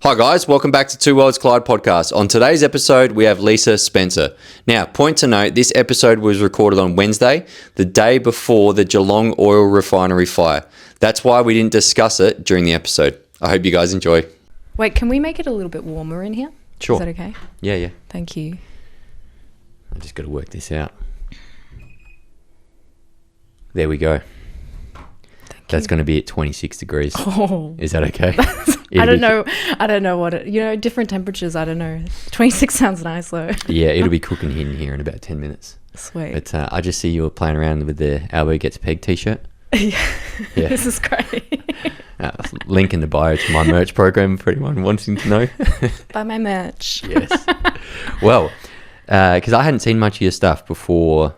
Hi guys, welcome back to Two Worlds Collide podcast. On today's episode, we have Lisa Spencer. Now, point to note, this episode was recorded on Wednesday, the day before the Geelong oil refinery fire. That's why we didn't discuss it during the episode. I hope you guys enjoy. Wait, can we make it a little bit warmer in here? Sure. Is that okay? Yeah. Thank you. I just got to work this out. There we go. That's going to be at 26 degrees. Oh. Is that okay? I don't know what it, different temperatures, I don't know. 26 sounds nice though. Yeah, it'll be cooking in here in about 10 minutes. Sweet. But I just see you were playing around with the Elbow Gets Pegged t-shirt. Yeah. This is great. Link in the bio to my merch program for anyone wanting to know. Buy my merch. Yes. Well, because I hadn't seen much of your stuff before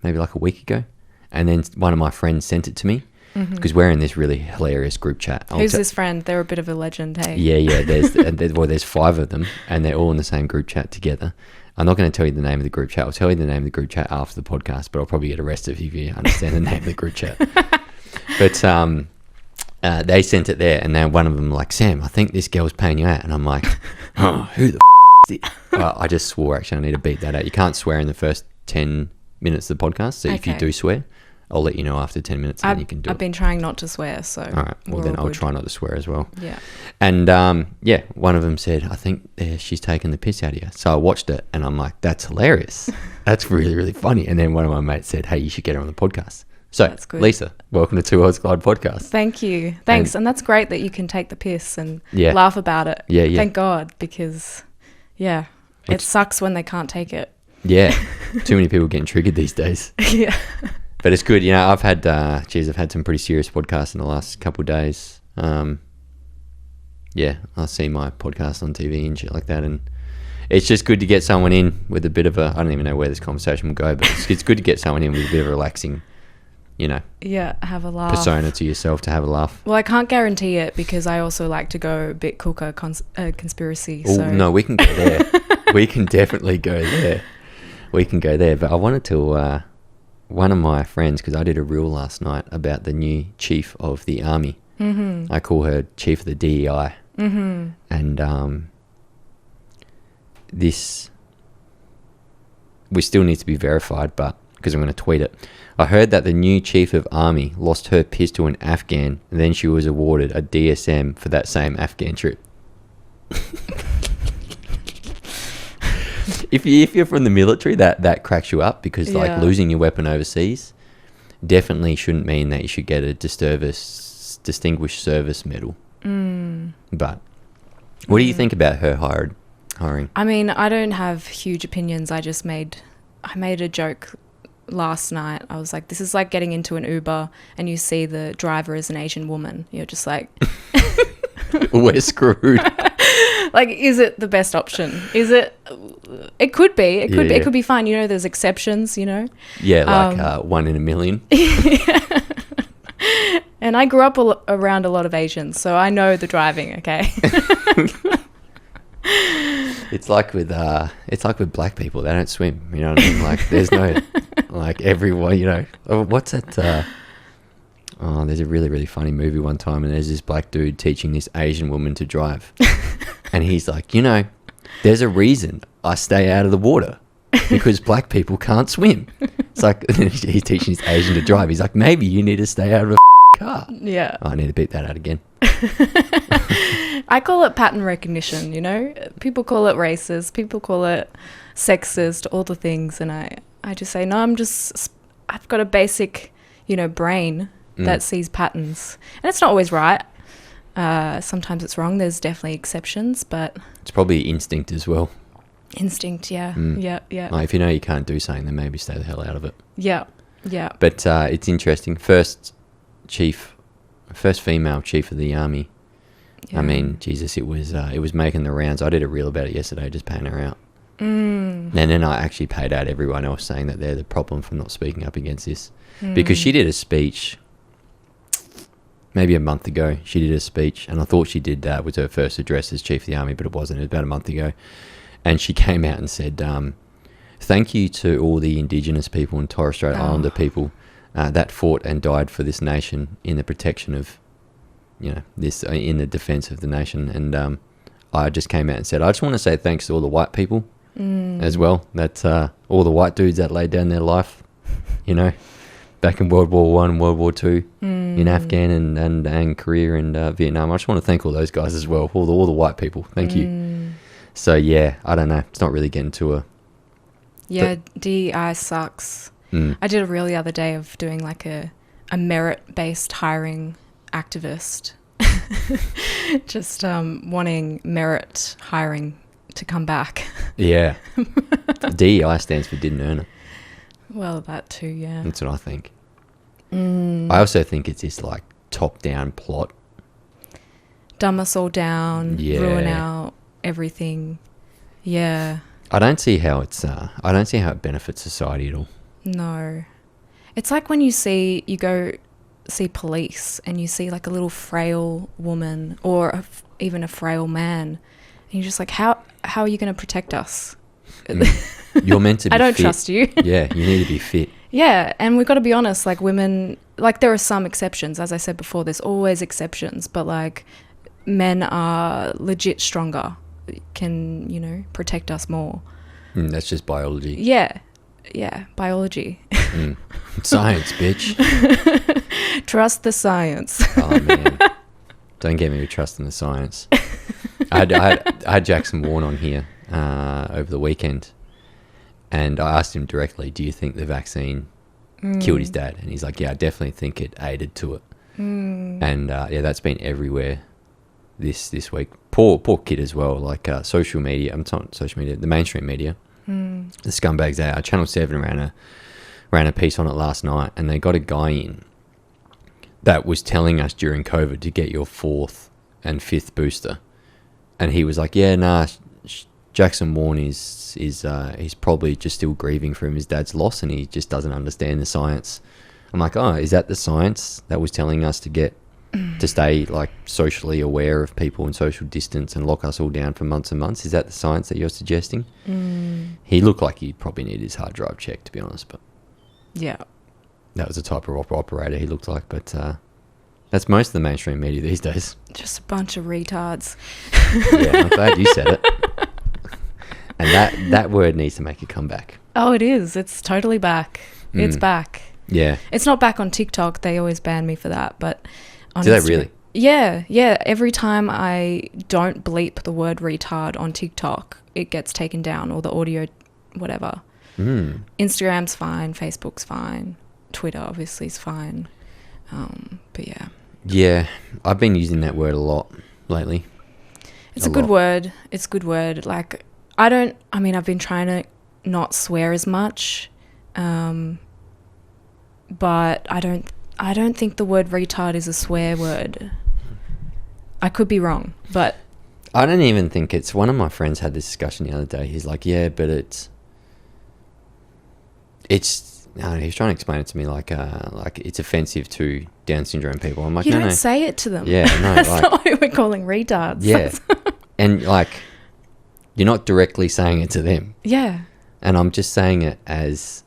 maybe like a week ago. And then one of my friends sent it to me because we're in this really hilarious group chat. Who's this friend? They're a bit of a legend, hey? Yeah. There's 5 of them and they're all in the same group chat together. I'm not going to tell you the name of the group chat. I'll tell you the name of the group chat after the podcast, but I'll probably get arrested if you understand the name of the group chat. But they sent it there and then one of them like, Sam, I think this girl's paying you out. And I'm like, oh, who the is it? I just swore, actually. I need to beat that out. You can't swear in the first 10 minutes of the podcast. So if you do swear, I'll let you know after 10 minutes and then you can do it. I've been trying not to swear, so. All right. Well, then I'll try not to swear as well. Yeah. And one of them said, I think she's taking the piss out of you. So I watched it and I'm like, that's hilarious. That's really, really funny. And then one of my mates said, hey, you should get her on the podcast. So, that's good. Lisa, welcome to Two Worlds Collide podcast. Thank you. Thanks. And that's great that you can take the piss and laugh about it. Yeah. Thank God, because, it sucks when they can't take it. Yeah. Too many people getting triggered these days. Yeah. But it's good. You know, I've had some pretty serious podcasts in the last couple of days. I see my podcast on TV and shit like that. And it's just good to get someone in with a bit of I don't even know where this conversation will go, but it's good to get someone in with a bit of a relaxing, have a laugh. persona to yourself to have a laugh. Well, I can't guarantee it because I also like to go a bit cooker conspiracy. Oh, so. No, we can go there. We can definitely go there. We can go there. But I wanted to... one of my friends, because I did a reel last night about the new chief of the army. Mm-hmm. I call her chief of the DEI. Mm-hmm. And this, we still need to be verified, but because I'm going to tweet it. I heard that the new chief of army lost her piss to an Afghan, and then she was awarded a DSM for that same Afghan trip. If you're from the military, that cracks you up because like losing your weapon overseas definitely shouldn't mean that you should get a distinguished service medal. But what do you think about her hiring? I mean, I don't have huge opinions. I made a joke last night. I was like, this is like getting into an Uber and you see the driver is an Asian woman. You're just like... We're screwed. Like, is it the best option? Is it? It could be. It could be. It could be fine. There's exceptions. Yeah, like 1 in a million. And I grew up around a lot of Asians, so I know the driving. Okay. It's like with black people. They don't swim. You know what I mean? Like, there's no like everyone. What's that? There's a really, really funny movie one time and there's this black dude teaching this Asian woman to drive. And he's like, there's a reason I stay out of the water because black people can't swim. It's like, he's teaching this Asian to drive. He's like, maybe you need to stay out of a car. Yeah. I need to beat that out again. I call it pattern recognition, People call it racist. People call it sexist, all the things. And I just say, no, I've got a basic, brain that sees patterns. And it's not always right. Sometimes it's wrong. There's definitely exceptions, but... It's probably instinct as well. Instinct, yeah. Yeah. Like if you know you can't do something, then maybe stay the hell out of it. Yeah. But it's interesting. First female chief of the army. Yeah. I mean, Jesus, it was making the rounds. I did a reel about it yesterday, just paying her out. And then I actually paid out everyone else saying that they're the problem for not speaking up against this. Because she did a speech... Maybe a month ago, she did a speech, and I thought she did that was her first address as Chief of the Army, but it wasn't. It was about a month ago. And she came out and said, thank you to all the Indigenous people and Torres Strait Islander people that fought and died for this nation in the protection of this in the defense of the nation. And I just came out and said, I just want to say thanks to all the white people as well. That all the white dudes that laid down their life, back in World War One, World War Two, in Afghan and Korea and Vietnam. I just want to thank all those guys as well. All the white people. Thank you. So yeah, I don't know. It's not really getting to a. Yeah, DEI sucks. I did a reel the other day of doing like a merit-based hiring activist. Just wanting merit hiring to come back. Yeah. DEI stands for didn't earn it. Well, that too, yeah. That's what I think. I also think it's this like top-down plot. Dumb us all down, ruin out everything. Yeah. I don't see how it benefits society at all. No. It's like when you go see police and you see like a little frail woman or even a frail man, and you're just like, how are you going to protect us? You're meant to be I don't fit. trust you. Yeah, you need to be fit. Yeah, and we've got to be honest, like women, like there are some exceptions. As I said before, there's always exceptions, but like men are legit stronger, can, protect us more. That's just biology. Yeah, biology. Science, bitch. Trust the science. Oh, man. Don't get me with trusting the science. I had Jackson Warren on here over the weekend, and I asked him directly, do you think the vaccine killed his dad? And he's like, yeah, I definitely think it aided to it. And that's been everywhere this week. Poor kid as well. Like social media, I'm talking social media, the mainstream media, the scumbags out. Channel 7 ran a piece on it last night, and they got a guy in that was telling us during COVID to get your 4th and 5th booster, and he was like, yeah, nah, Jackson Warren is he's probably just still grieving from his dad's loss, and he just doesn't understand the science. I'm like, oh, is that the science that was telling us to stay like socially aware of people and social distance and lock us all down for months and months? Is that the science that you're suggesting? He looked like he probably needed his hard drive checked, to be honest, but yeah, that was the type of operator he looked like. But that's most of the mainstream media these days. Just a bunch of retards. Yeah, I'm glad you said it. And that word needs to make a comeback. Oh, it is. It's totally back. It's back. Yeah. It's not back on TikTok. They always ban me for that, but on do they really? Yeah. Every time I don't bleep the word retard on TikTok, it gets taken down, or the audio, whatever. Instagram's fine, Facebook's fine, Twitter obviously is fine. But yeah. Yeah, I've been using that word a lot lately. It's a good word. It's a good word. Like, I've been trying to not swear as much, but I don't think the word retard is a swear word. I could be wrong, but I don't even think it's. One of my friends had this discussion the other day. He's like, yeah, but it's. I don't know, he was trying to explain it to me like it's offensive to Down syndrome people. I'm like, you don't say it to them. Yeah, no, that's not what we're calling retards. Yeah, and like, you're not directly saying it to them. Yeah. And I'm just saying it as,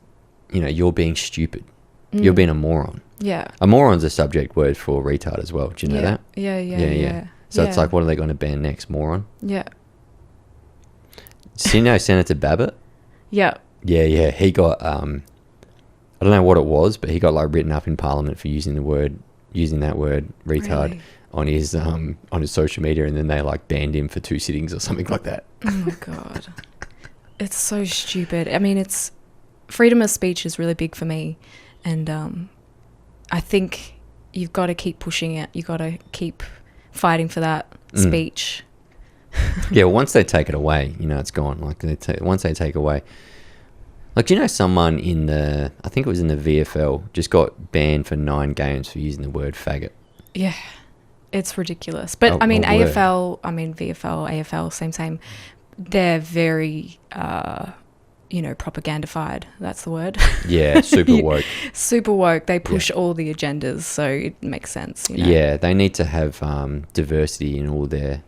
you're being stupid. You're being a moron. Yeah. A moron's a subject word for retard as well. Do you know that? Yeah. So it's like, what are they going to ban next? Moron? Yeah. So you know Senator Babbitt? Yeah. Yeah. He got, I don't know what it was, but he got like written up in Parliament for using that word retard on his social media, and then they like banned him for 2 sittings or something like that. Oh my God. It's so stupid. I mean, it's freedom of speech is really big for me, and I think you've got to keep pushing it. You've got to keep fighting for that speech. Yeah, once they take it away, it's gone. Like once they take away, like, someone I think it was in the VFL, just got banned for 9 games for using the word faggot. Yeah, it's ridiculous. But VFL, AFL, same. They're very, propagandified. That's the word. Yeah, super woke. Super woke. They push all the agendas, so it makes sense. Yeah, they need to have diversity in all their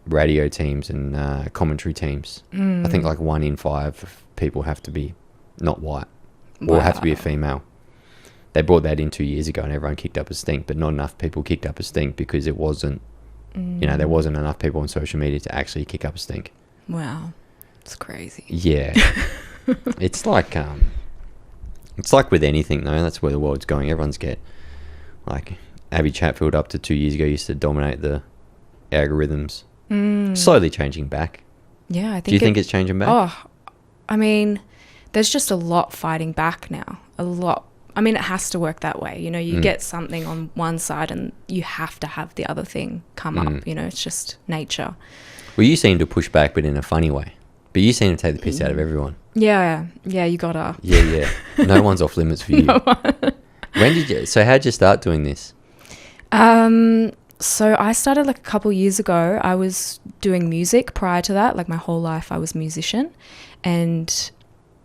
radio teams and commentary teams. I think like 1 in 5 people have to be not white or have to be a female. they brought that in 2 years ago and everyone kicked up a stink, but not enough people kicked up a stink because it wasn't, there wasn't enough people on social media to actually kick up a stink. Wow. It's crazy. Yeah. It's like with anything though. That's where the world's going. Everyone's like Abby Chatfield up to 2 years ago used to dominate the algorithms. Slowly changing back. Yeah, I think. Do you think it's changing back? Oh, I mean, there's just a lot fighting back now. A lot. I mean, it has to work that way. You get something on one side and you have to have the other thing come up. It's just nature. Well, you seem to push back, but in a funny way. But you seem to take the piss out of everyone. Yeah, you gotta. Yeah. No one's off limits for you. No one. So how'd you start doing this? So I started like a couple years ago. I was doing music prior to that. Like my whole life I was a musician. And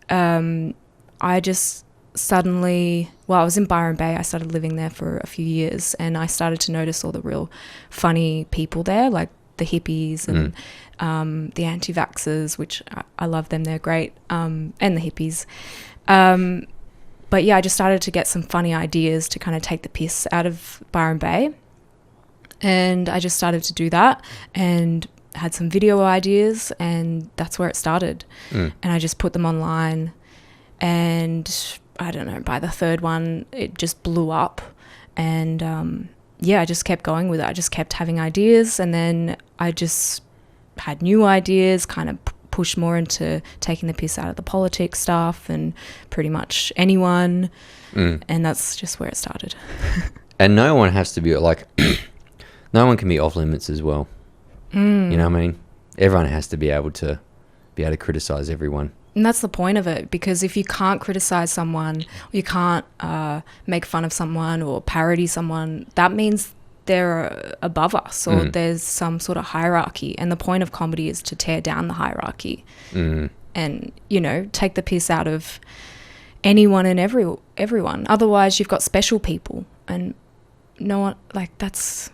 I just suddenly, I was in Byron Bay. I started living there for a few years and I started to notice all the real funny people there, like the hippies and the anti-vaxxers, which I love them. They're great. And the hippies. But yeah, I just started to get some funny ideas to kind of take the piss out of Byron Bay. And I just started to do that and had some video ideas and that's where it started. And I just put them online and I don't know, by the third one, it just blew up. And I just kept going with it. I just kept having ideas and then I just had new ideas, kind of pushed more into taking the piss out of the politics stuff and pretty much anyone. And that's just where it started. And no one has to be like... No one can be off limits as well. You know what I mean? Everyone has to be able to criticize everyone. And that's the point of it, because if you can't criticize someone, you can't make fun of someone or parody someone, that means they're above us or there's some sort of hierarchy. And the point of comedy is to tear down the hierarchy and, take the piss out of anyone and everyone. Otherwise, you've got special people and no one, like that's...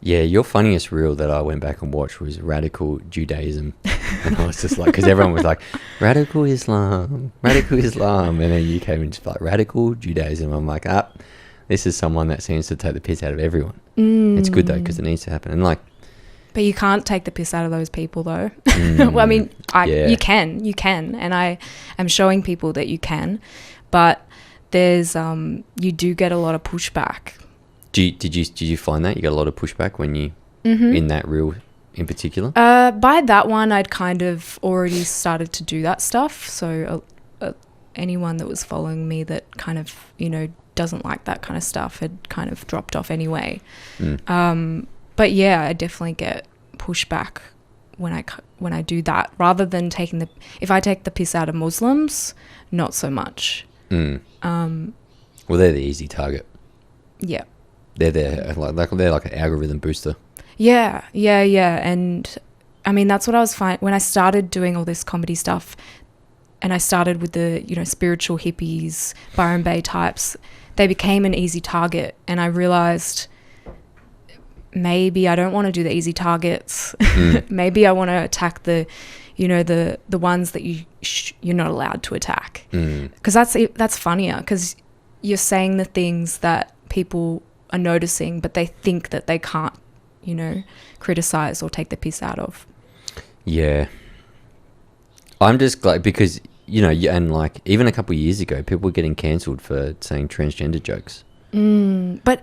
Yeah, your funniest reel that I went back and watched was Radical Judaism. And I was just like, because everyone was like, Radical Islam. And then you came and just like, Radical Judaism. I'm like, this is someone that seems to take the piss out of everyone. It's good though, because it needs to happen. And like... But you can't take the piss out of those people though. Well, I mean, you can. And I am showing people that you can. But there's, you do get a lot of pushback. Did you find that you got a lot of pushback when you in that reel in particular? By that one, I'd kind of already started to do that stuff. So anyone that was following me that kind of doesn't like that kind of stuff had kind of dropped off anyway. But yeah, I definitely get pushback when I do that. Rather than if I take the piss out of Muslims, not so much. Well, they're the easy target. Yeah. They're like an algorithm booster. Yeah. And I mean, that's what I was finding when I started doing all this comedy stuff and I started with the, spiritual hippies, Byron Bay types. They became an easy target and I realized maybe I don't want to do the easy targets. Maybe I want to attack the ones that you're not allowed to attack. Because that's funnier because you're saying the things that people are noticing, but they think that they can't, criticize or take the piss out of. Yeah. I'm just glad because, and like even a couple of years ago, people were getting cancelled for saying transgender jokes. But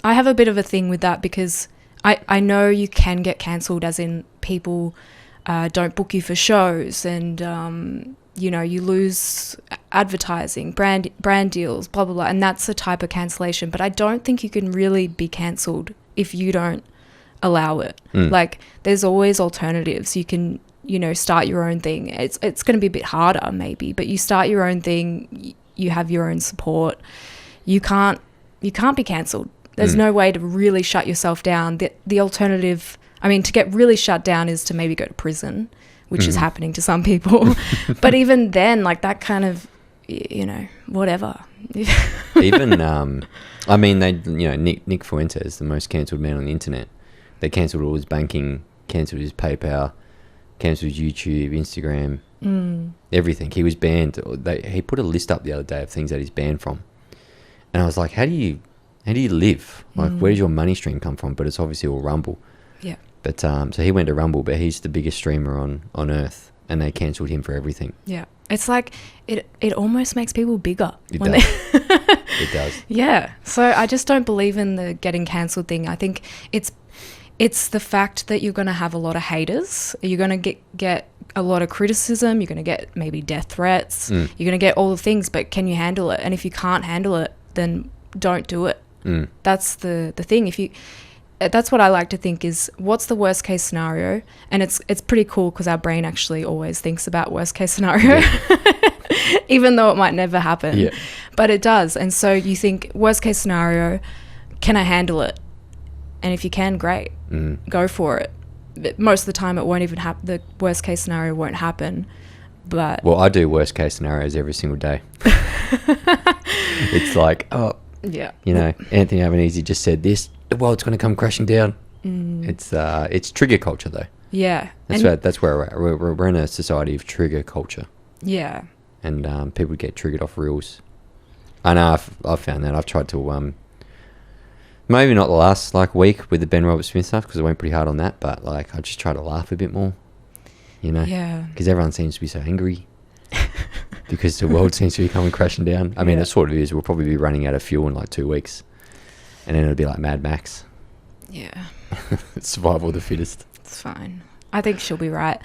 I have a bit of a thing with that because I know you can get cancelled as in people don't book you for shows and, you lose advertising, brand deals, blah, blah, blah. And that's a type of cancellation. But I don't think you can really be cancelled if you don't allow it. Like, there's always alternatives. You can, start your own thing. It's going to be a bit harder maybe, but you start your own thing. You have your own support. You can't be cancelled. There's no way to really shut yourself down. The alternative, I mean, to get really shut down is to maybe go to prison, which is happening to some people. But even then, like that kind of, whatever. Even, I mean, they, Nick Fuentes, the most cancelled man on the internet, they cancelled all his banking, cancelled his PayPal, cancelled his YouTube, Instagram, everything. He was banned. He put a list up the other day of things that he's banned from. And I was like, how do you live? Like, where does your money stream come from? But it's obviously all Rumble. Yeah. But so he went to Rumble, but he's the biggest streamer on Earth, and they cancelled him for everything. Yeah. It's like it almost makes people bigger. It does. It does. Yeah. So I just don't believe in the getting cancelled thing. I think it's the fact that you're going to have a lot of haters. You're going to get a lot of criticism. You're going to get maybe death threats. You're going to get all the things, but can you handle it? And if you can't handle it, then don't do it. That's the thing. That's what I like to think is, what's the worst case scenario? And it's pretty cool because our brain actually always thinks about worst case scenario, even though it might never happen. Yeah. But it does. And so you think, worst case scenario, can I handle it? And if you can, great, go for it. But most of the time, it won't even happen. The worst case scenario won't happen. But well, I do worst case scenarios every single day. It's like, oh, yeah, you know, Anthony Albanese just said this. The world's going to come crashing down. It's trigger culture, though. Yeah, that's where we're at. We're in a society of trigger culture. Yeah, and people get triggered off reels. I know I've found that. I've tried to maybe not the last week with the Ben Roberts-Smith stuff, because I went pretty hard on that, but I just try to laugh a bit more, you know. Yeah. Because everyone seems to be so angry. Because the world seems to be coming crashing down. I mean, it sort of is. We'll probably be running out of fuel in 2 weeks. And then it'll be like Mad Max. Yeah. Survival of the fittest. It's fine. I think she'll be right.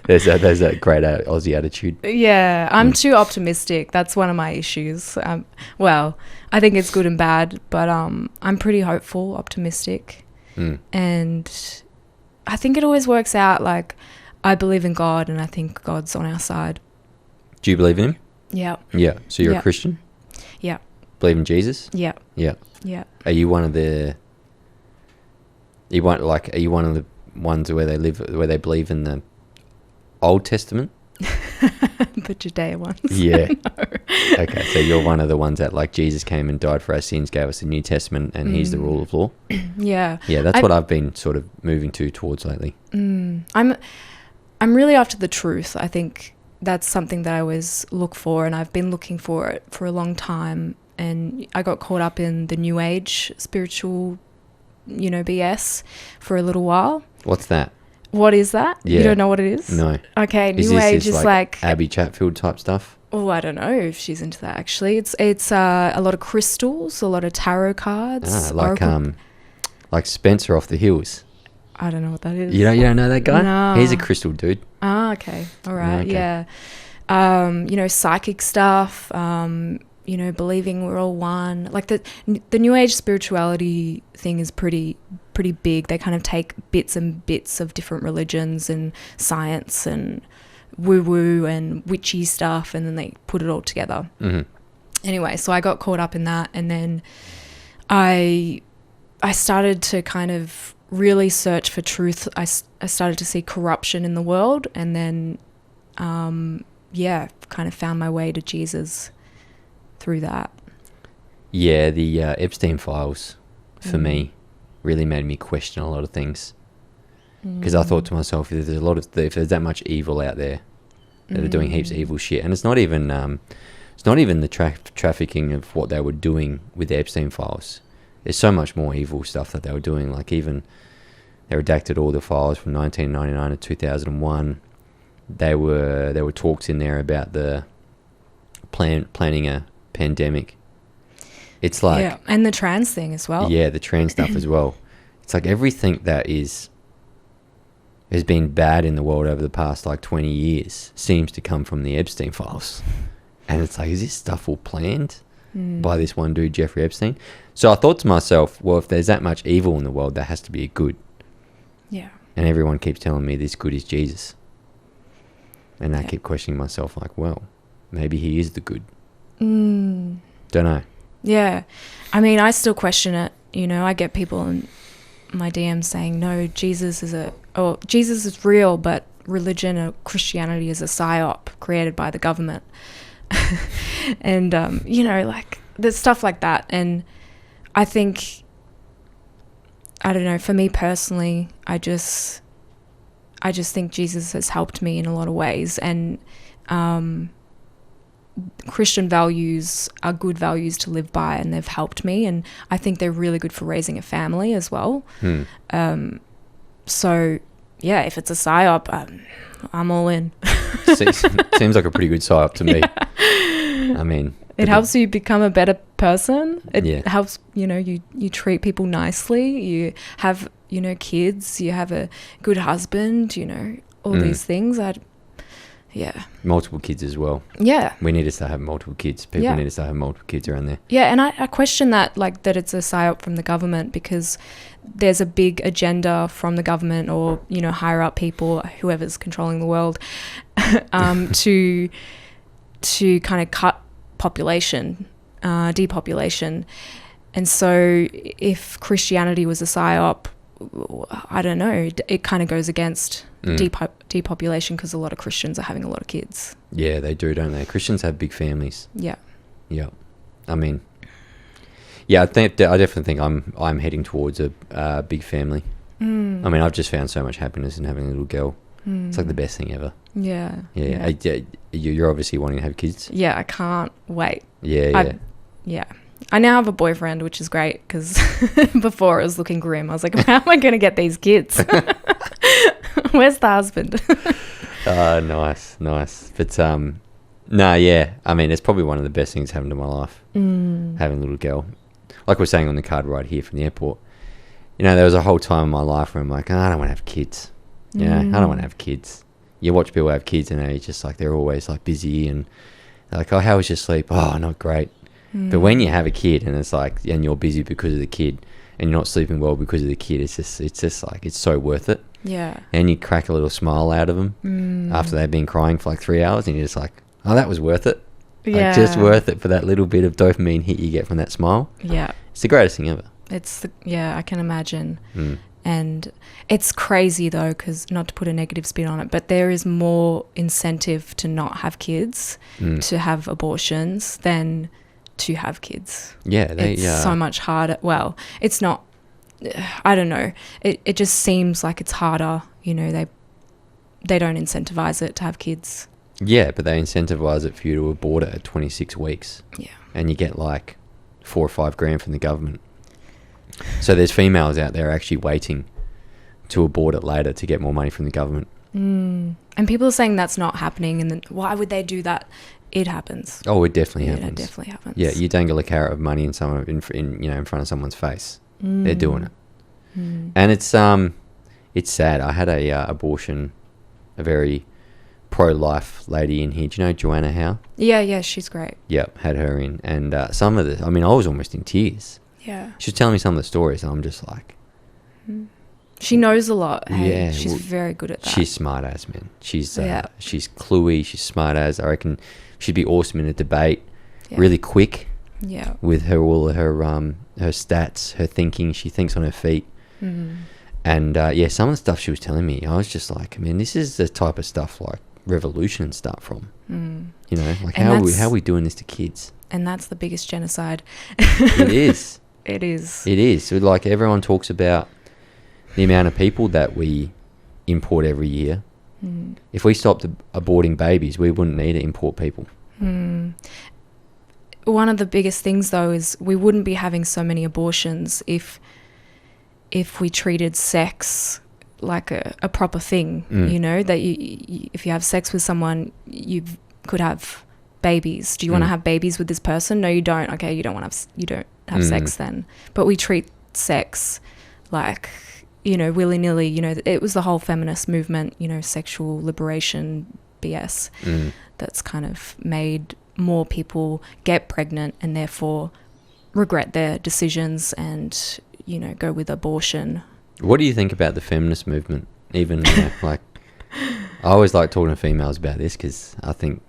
There's that great Aussie attitude. Yeah, I'm too optimistic. That's one of my issues. Well, I think it's good and bad, but I'm pretty hopeful, optimistic. And I think it always works out. I believe in God, and I think God's on our side. Do you believe in him? Yeah. Yeah. So you're a Christian? Yeah. Believe in Jesus? Yeah. Yeah. Yeah. Are you one of the? Are you one of the ones where they believe in the Old Testament? The Judea ones. Yeah. No. Okay, so you're one of the ones that Jesus came and died for our sins, gave us the New Testament, and he's the rule of law. Yeah. Yeah, that's what I've been sort of moving towards lately. I'm really after the truth. I think that's something that I always look for, and I've been looking for it for a long time. And I got caught up in the New Age spiritual, BS for a little while. What's that? What is that? Yeah. You don't know what it is? No. Okay, New Age is like Abby Chatfield type stuff? Oh, I don't know if she's into that, actually. It's a lot of crystals, a lot of tarot cards. Like Spencer off the Hills. I don't know what that is. You don't know that guy? No. He's a crystal dude. Ah, okay. All right. Okay. Yeah. Psychic stuff, believing we're all one. Like the New Age spirituality thing is pretty big. They kind of take bits and bits of different religions and science and woo-woo and witchy stuff, and then they put it all together. Mm-hmm. Anyway, so I got caught up in that, and then I started to kind of really search for truth. I started to see corruption in the world, and then kind of found my way to Jesus through that. Yeah, the Epstein files for me really made me question a lot of things, because I thought to myself, if there's that much evil out there that are doing heaps of evil shit, and it's not even the trafficking of what they were doing with the Epstein files. There's so much more evil stuff that they were doing. Like, even they redacted all the files from 1999 to 2001. There were talks in there about the planning a pandemic. It's like, and the trans thing as well. Yeah, the trans stuff as well. It's like everything that has been bad in the world over the past 20 years seems to come from the Epstein files. And it's like, is this stuff all planned by this one dude, Jeffrey Epstein? So I thought to myself, well, if there's that much evil in the world, there has to be a good. Yeah. And everyone keeps telling me this good is Jesus. And I keep questioning myself, well, maybe he is the good. Don't know. Yeah. I mean, I still question it. I get people in my DMs saying, no, Jesus is real, but religion or Christianity is a psyop created by the government. And, there's stuff like that. And I think, I don't know, for me personally, I just think Jesus has helped me in a lot of ways. And Christian values are good values to live by, and they've helped me, and I think they're really good for raising a family as well. So yeah, if it's a psyop, I'm all in. Seems like a pretty good psyop to me. I mean, it helps you become a better person. It Yeah. helps, you treat people nicely. You have, kids. You have a good husband. All these things. Yeah. Multiple kids as well. Yeah. We need to start having multiple kids. People Yeah. need to start having multiple kids around there. Yeah, and I question that, like, that it's a psyop from the government, because there's a big agenda from the government or, higher up people, whoever's controlling the world, to kind of cut population, depopulation. And so if Christianity was a psyop, I don't know, it kind of goes against depopulation, because a lot of Christians are having a lot of kids. Yeah, they do, don't they? Christians have big families. Yeah. Yeah. I mean, yeah, I definitely think I'm heading towards a big family. I mean, I've just found so much happiness in having a little girl. It's like the best thing ever. Yeah. Yeah. You're obviously wanting to have kids. Yeah, I can't wait. Yeah. Yeah. I now have a boyfriend, which is great, because before it was looking grim. I was like, how am I going to get these kids? Where's the husband? Nice. But, no, yeah. I mean, it's probably one of the best things happened to my life, having a little girl. Like we're saying on the card right here from the airport, there was a whole time in my life where I'm like, I don't want to have kids. I don't want to have kids. You watch people have kids and it's just like they're always like busy and they're like, oh, how was your sleep? Oh, not great. But when you have a kid and it's like, and you're busy because of the kid and you're not sleeping well because of the kid, it's just like, it's so worth it. Yeah. And you crack a little smile out of them after they've been crying for like 3 hours and you're just like, oh, that was worth it. Yeah. Like, just worth it for that little bit of dopamine hit you get from that smile. Yeah. It's the greatest thing ever. I can imagine. And it's crazy though, because not to put a negative spin on it, but there is more incentive to not have kids, to have abortions, than to have kids. Yeah. It's so much harder. Well, it's not, I don't know. It just seems like it's harder. They don't incentivize it to have kids. Yeah, but they incentivize it for you to abort it at 26 weeks. Yeah. And you get like $4 or $5 grand from the government. So there's females out there actually waiting to abort it later to get more money from the government. And people are saying that's not happening, and then why would they do that? It happens. Oh, it definitely happens. It definitely happens. Yeah, you dangle a carrot of money in front of someone's face. They're doing it. And it's sad. I had a abortion, a very pro-life lady in here. Do you know Joanna Howe? Yeah, she's great. Yep, had her in. And some of the, I mean, I was almost in tears. Yeah. She was telling me some of the stories, and I'm just like... She knows a lot. Hey? Yeah. She's very good at that. She's smart as, man. She's cluey, she's smart as. I reckon she'd be awesome in a debate. Yeah. Really quick. Yeah. With all of her stats, her thinking. She thinks on her feet. And some of the stuff she was telling me, I was just like, man, this is the type of stuff like revolutions start from. Like how are we doing this to kids? And that's the biggest genocide. It is. It is. It is. So, like, everyone talks about the amount of people that we import every year. If we stopped aborting babies, we wouldn't need to import people. One of the biggest things, though, is we wouldn't be having so many abortions if we treated sex like a proper thing. That if you have sex with someone, you could have babies. Do you want to have babies with this person? No, you don't. Okay, you don't have sex then. But we treat sex like, willy-nilly. It was the whole feminist movement, sexual liberation BS that's kind of made more people get pregnant and therefore regret their decisions and, go with abortion. What do you think about the feminist movement? Even, like, I always like talking to females about this because I think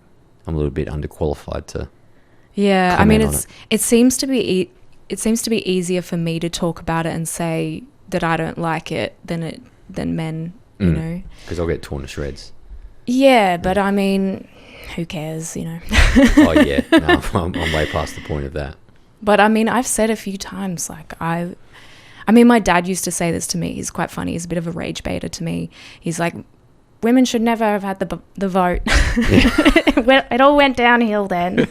I'm a little bit underqualified to. Yeah, I mean, it seems to be easier for me to talk about it and say that I don't like it than men, because I'll get torn to shreds. Yeah, but I mean, who cares, Oh yeah, no, I'm way past the point of that. But I mean, I've said a few times, like I mean, my dad used to say this to me. He's quite funny. He's a bit of a rage baiter to me. He's like, women should never have had the vote. It all went downhill then.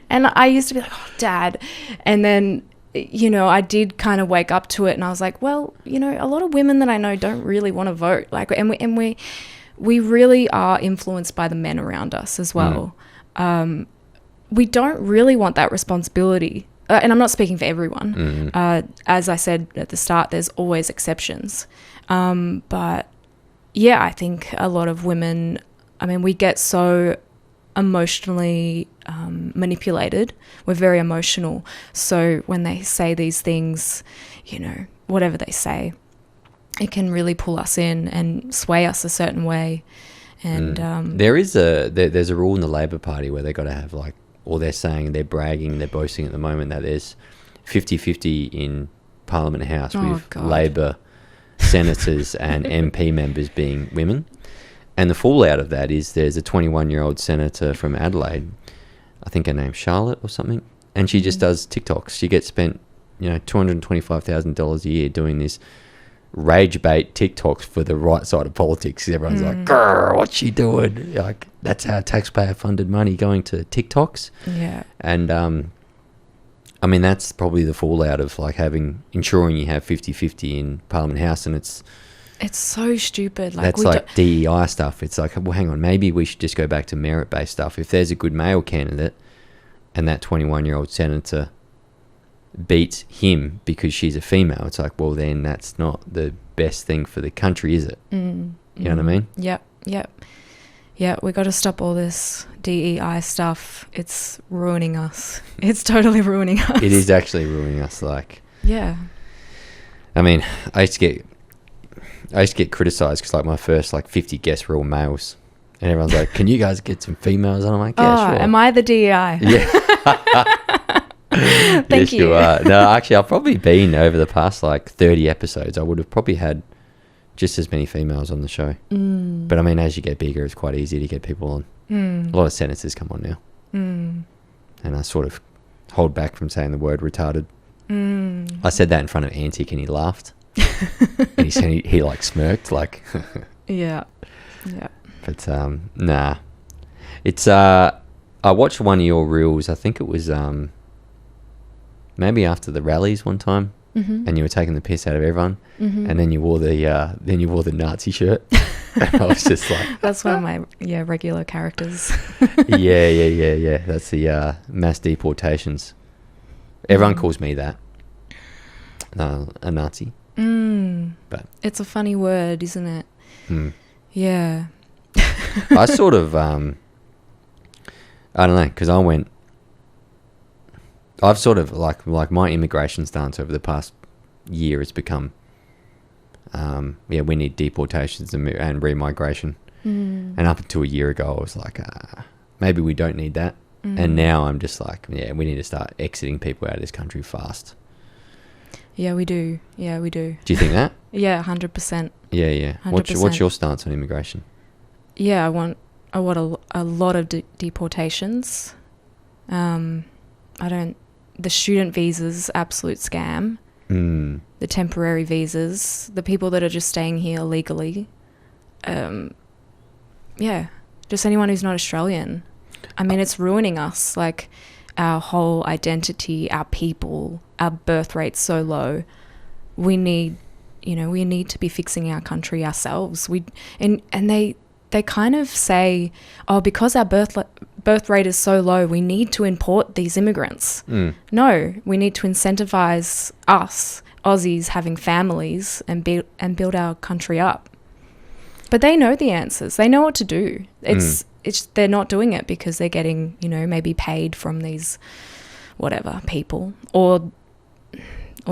And I used to be like, oh, Dad. And then, you know, I did kind of wake up to it, and I was like, well, you know, a lot of women that I know don't really want to vote. Like, and we really are influenced by the men around us as well. We don't really want that responsibility. And I'm not speaking for everyone. As I said at the start, there's always exceptions. But yeah, I think a lot of women, I mean, we get so emotionally manipulated. We're very emotional. So when they say these things, you know, whatever they say, it can really pull us in and sway us a certain way. And there's a rule in the Labor Party where they got to have like, or they're saying, they're bragging, they're boasting at the moment that there's 50-50 in Parliament House with Labor senators and MP members being women. And the fallout of that is there's a 21-year-old senator from Adelaide, I think her name's Charlotte or something, and she just does TikToks. She gets spent, you know, $225,000 a year doing this rage bait TikToks for the right side of politics. Everyone's like, grr, what's she doing? Like, that's our taxpayer funded money going to TikToks. Yeah. And I mean, that's probably the fallout of like ensuring you have 50-50 in Parliament House. And it's so stupid. Like, that's like DEI stuff. It's like, well, hang on, maybe we should just go back to merit based stuff. If there's a good male candidate and that 21-year-old senator beats him because she's a female, it's like, well, then that's not the best thing for the country, is it? You know what I mean? Yep. Yeah, we got to stop all this DEI stuff. It's ruining us. It's totally ruining us. It is actually ruining us. Like, yeah. I mean, I used to get criticised because like my first like 50 guests were all males, and everyone's like, "Can you guys get some females?" And I'm like, "Yeah, sure." Am I the DEI? Yeah. Thank you. You are. No, actually, I've probably been over the past like 30 episodes. I would have probably had just as many females on the show. But I mean, as you get bigger, it's quite easy to get people on. A lot of senators come on now. And I sort of hold back from saying the word retarded. I said that in front of Antic and he laughed. And he said he like smirked like. Yeah. But nah. It's I watched one of your reels. I think it was maybe after the rallies one time. And you were taking the piss out of everyone, and then you wore the Nazi shirt. And I was just like, that's one of my regular characters. yeah. That's the mass deportations. Everyone calls me that, a Nazi. But it's a funny word, isn't it? Yeah. I sort of I don't know, because I've sort of like my immigration stance over the past year has become, we need deportations and remigration. And up until a year ago, I was like, maybe we don't need that. And now I'm just like, we need to start exiting people out of this country fast. Yeah, we do. Do you think that? Yeah, 100%. Yeah. 100%. What's your stance on immigration? Yeah, I want a lot of deportations. The student visas, absolute scam. The temporary visas, the people that are just staying here illegally. Just anyone who's not Australian. I mean, it's ruining us. Like, our whole identity, our people, our birth rate's so low. We need to be fixing our country ourselves. And they kind of say, oh, because our birth rate is so low, we need to import these immigrants. No, we need to incentivize us, Aussies, having families and build our country up. But they know the answers. They know what to do. It's they're not doing it because they're getting, maybe paid from these whatever people, or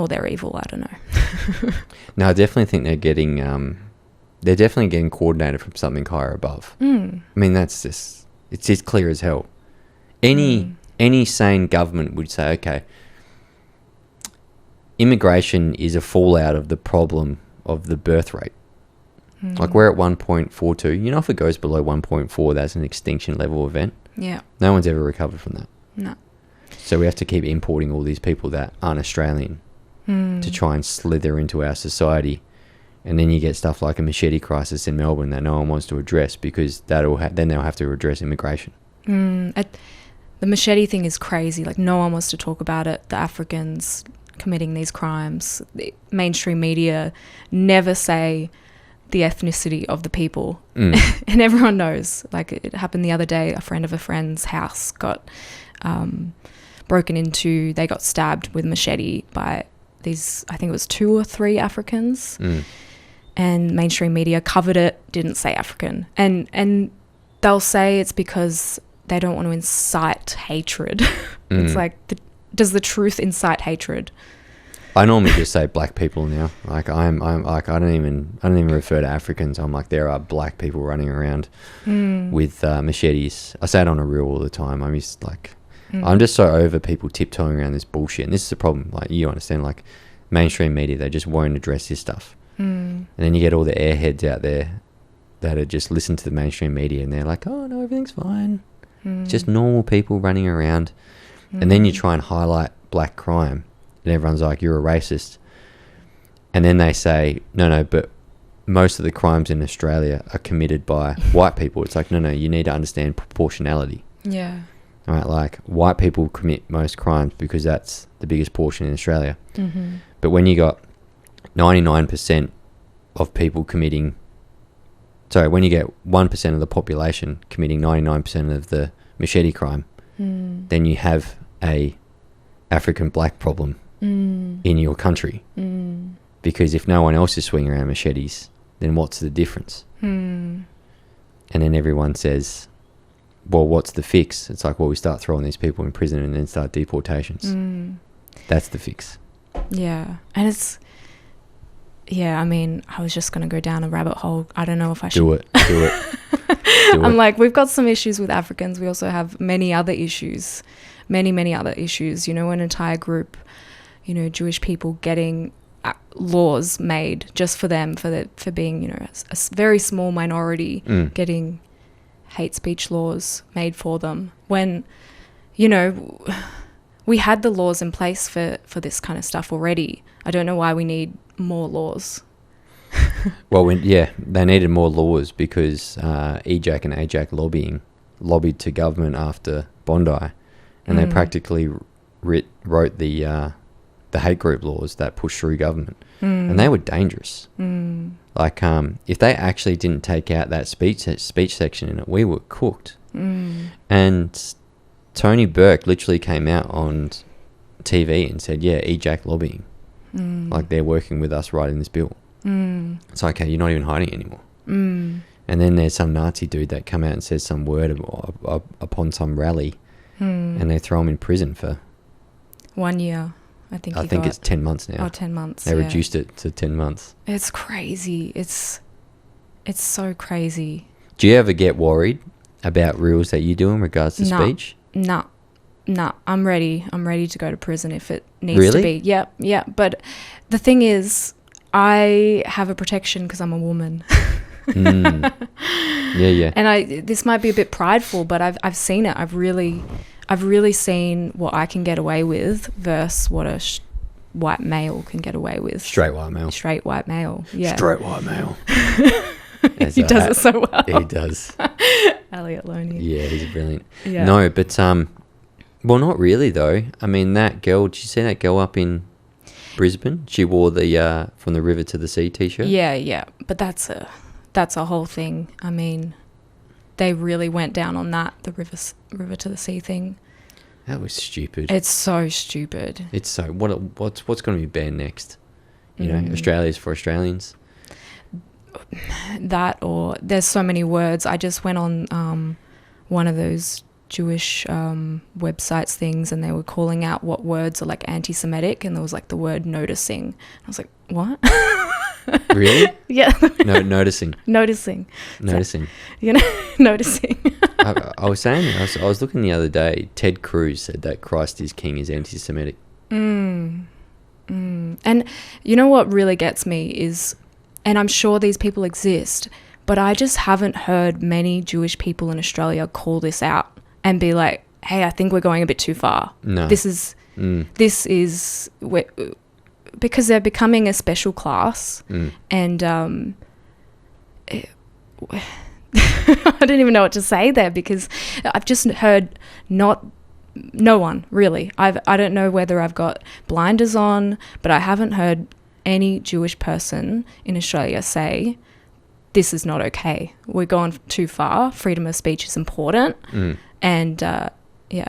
they're evil. I don't know. No, I definitely think they're getting coordinated from something higher above. I mean, it's just clear as hell. Any sane government would say, okay, immigration is a fallout of the problem of the birth rate. Like, we're at 1.42. If it goes below 1.4, that's an extinction level event. Yeah. No one's ever recovered from that. No. So we have to keep importing all these people that aren't Australian to try and slither into our society And then you get stuff like a machete crisis in Melbourne that no one wants to address because then they'll have to address immigration. The machete thing is crazy. Like, no one wants to talk about it. The Africans committing these crimes. The mainstream media never say the ethnicity of the people. And everyone knows. Like, it happened the other day. A friend of a friend's house got broken into. They got stabbed with machete by these, I think it was 2 or 3 Africans. And mainstream media covered it, didn't say African. And they'll say it's because they don't want to incite hatred. It's like, does the truth incite hatred? I normally just say black people now. Like, I'm like, I don't even refer to Africans. I'm like, there are black people running around with machetes. I say it on a reel all the time. I'm just like, I'm just so over people tiptoeing around this bullshit. And this is the problem. Like, you understand, like, mainstream media, they just won't address this stuff. And then you get all the airheads out there that are just listen to the mainstream media and they're like, oh no, everything's fine. It's just normal people running around. And then you try and highlight black crime and everyone's like, you're a racist. And then they say, no, but most of the crimes in Australia are committed by white people. It's like, no, you need to understand proportionality. Yeah. All right, like, white people commit most crimes because that's the biggest portion in Australia. But when you got 99% of people committing, when you get 1% of the population committing 99% of the machete crime, then you have a African black problem in your country. Because if no one else is swinging around machetes, then what's the difference? And then everyone says, well, what's the fix? It's like, well, we start throwing these people in prison and then start deportations. That's the fix. Yeah. And it's, I mean, I was just going to go down a rabbit hole. I don't know if I should. Do it. I'm like, we've got some issues with Africans. We also have many other issues, many other issues. You know, an entire group, you know, Jewish people getting laws made just for them, for being, you know, a very small minority, getting hate speech laws made for them. When, you know, we had the laws in place for this kind of stuff already. I don't know why we need more laws. Well, they needed more laws because EJAC and AJAC lobbied to government after Bondi, and they practically wrote the hate group laws that pushed through government, and they were dangerous. Like, if they actually didn't take out that speech section in it, we were cooked. And Tony Burke literally came out on TV and said, yeah, EJAC lobbying. Like, they're working with us writing this bill. It's like, hey, you're not even hiding it anymore. And then there's some Nazi dude that come out and says some word upon some rally, and they throw him in prison for 1 year. I think it's 10 months now. 10 months. They reduced it to 10 months. It's crazy. It's so crazy. Do you ever get worried about rules that you do in regards to speech? No. I'm ready. I'm ready to go to prison if it needs to be. Yeah. But the thing is, I have a protection because I'm a woman. Yeah. And this might be a bit prideful, but I've seen it. I've really seen what I can get away with versus what a white male can get yeah. Straight white male. Straight white male. He does it so well. He does. Elliot Loney. Yeah, he's brilliant. Yeah. No, but well, not really though. I mean, that girl. Did you see that girl up in Brisbane? She wore the From the River to the Sea t-shirt. Yeah. But that's a whole thing. I mean, they really went down on that, the river to the sea thing. That was stupid. It's so stupid. It's so what's going to be banned next? You know, Australia's for Australians. That, or there's so many words. I just went on one of those Jewish websites things, and they were calling out what words are like anti-Semitic, and there was like the word noticing. I was like, what? Really? Yeah. No, noticing. Noticing. You know, noticing. I was saying, I was looking the other day, Ted Cruz said that Christ is King is anti-Semitic. And you know what really gets me is, and I'm sure these people exist, but I just haven't heard many Jewish people in Australia call this out and be like, hey, I think we're going a bit too far. No. This is because they're becoming a special class, and I don't even know what to say there, because I've just heard no one really. I don't know whether I've got blinders on, but I haven't heard any Jewish person in Australia say this is not okay. We're going too far. Freedom of speech is important, and yeah.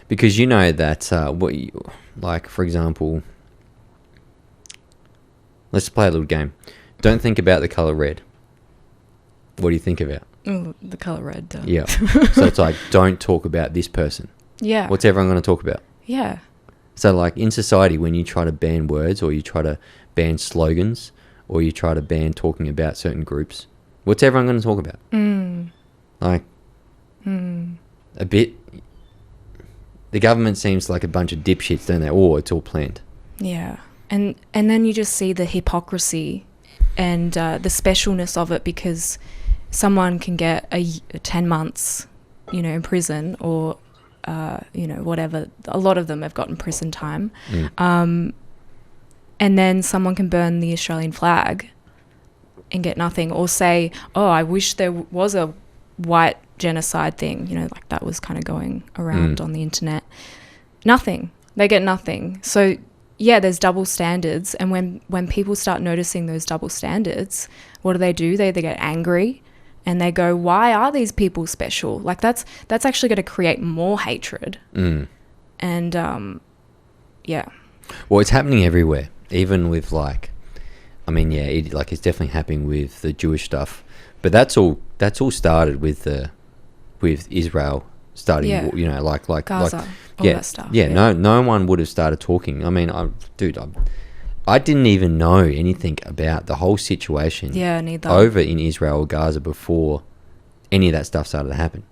Because you know that like for example, let's play a little game. Don't think about the color red. What do you think about? Ooh, the color red. Yeah. So it's like, don't talk about this person. Yeah. What's everyone going to talk about? Yeah. So like in society, when you try to ban words, or you try to ban slogans, or you try to ban talking about certain groups, what's everyone going to talk about? Like a bit. The government seems like a bunch of dipshits, don't they? Oh, it's all planned. Yeah. And then you just see the hypocrisy and the specialness of it, because someone can get 10 months, in prison, or, whatever. A lot of them have gotten prison time. And then someone can burn the Australian flag and get nothing, or say, oh, I wish there was a white genocide thing, like that was kind of going around on the internet. Nothing. They get nothing. So yeah, there's double standards, and when people start noticing those double standards, what do? They get angry, and they go, why are these people special? Like that's actually going to create more hatred. And yeah. Well, it's happening everywhere, even with it's definitely happening with the Jewish stuff, but that's all started with Israel starting, Gaza, all that stuff. Yeah. No one would have started talking. I mean, I didn't even know anything about the whole situation. Yeah, neither. Over in Israel or Gaza before any of that stuff started to happen.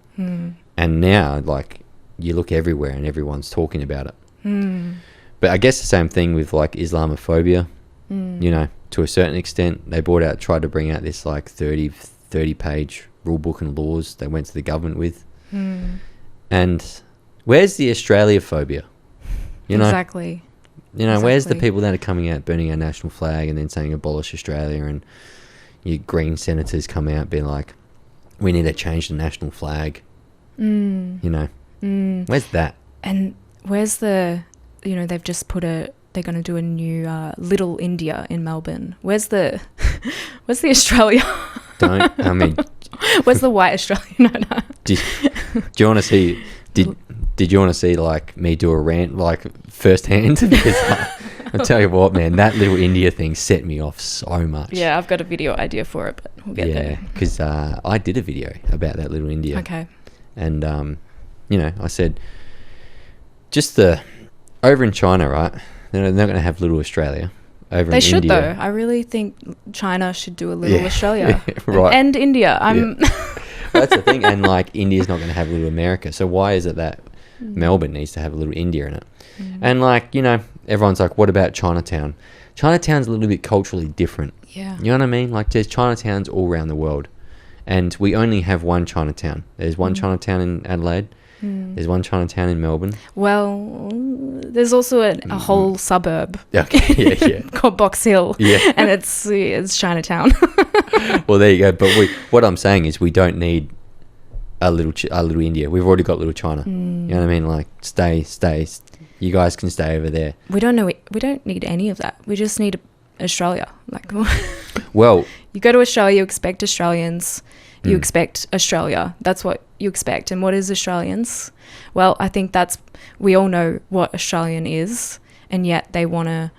And now, like, you look everywhere and everyone's talking about it. But I guess the same thing with like Islamophobia. To a certain extent, they tried to bring out this like 30 page rule book and laws they went to the government with. And where's the Australia-phobia? Exactly. Where's the people that are coming out burning our national flag and then saying abolish Australia, and your Green senators come out being like, we need to change the national flag. Where's that? And where's the, they've just they're going to do a new Little India in Melbourne. Where's the Australia? Where's the white Australia? No. Do you want to see? Did you want to see like me do a rant like firsthand? Because I'll tell you what, man, that Little India thing set me off so much. Yeah, I've got a video idea for it, but we'll get there. Yeah, because I did a video about that Little India. Okay. And I said, just over in China, right? They're not going to have Little Australia. Over they in should India. Though. I really think China should do a Little Australia. Right. And India. That's the thing. And like India's not going to have Little America. So why is it that Melbourne needs to have a Little India in it? And like, everyone's like, what about Chinatown? Chinatown's a little bit culturally different. Yeah. You know what I mean? Like there's Chinatowns all around the world. And we only have one Chinatown. There's one Chinatown in Adelaide. There's one Chinatown in Melbourne. Well, there's also a whole suburb called Box Hill, and it's Chinatown. Well, there you go. But what I'm saying is we don't need a little India. We've already got Little China. You know what I mean? Like stay. You guys can stay over there. We don't need any of that. We just need Australia. Like, well, you go to Australia, you expect Australians. You expect Australia. That's what you expect. And what is Australians? Well, I think we all know what Australian is, and yet they want to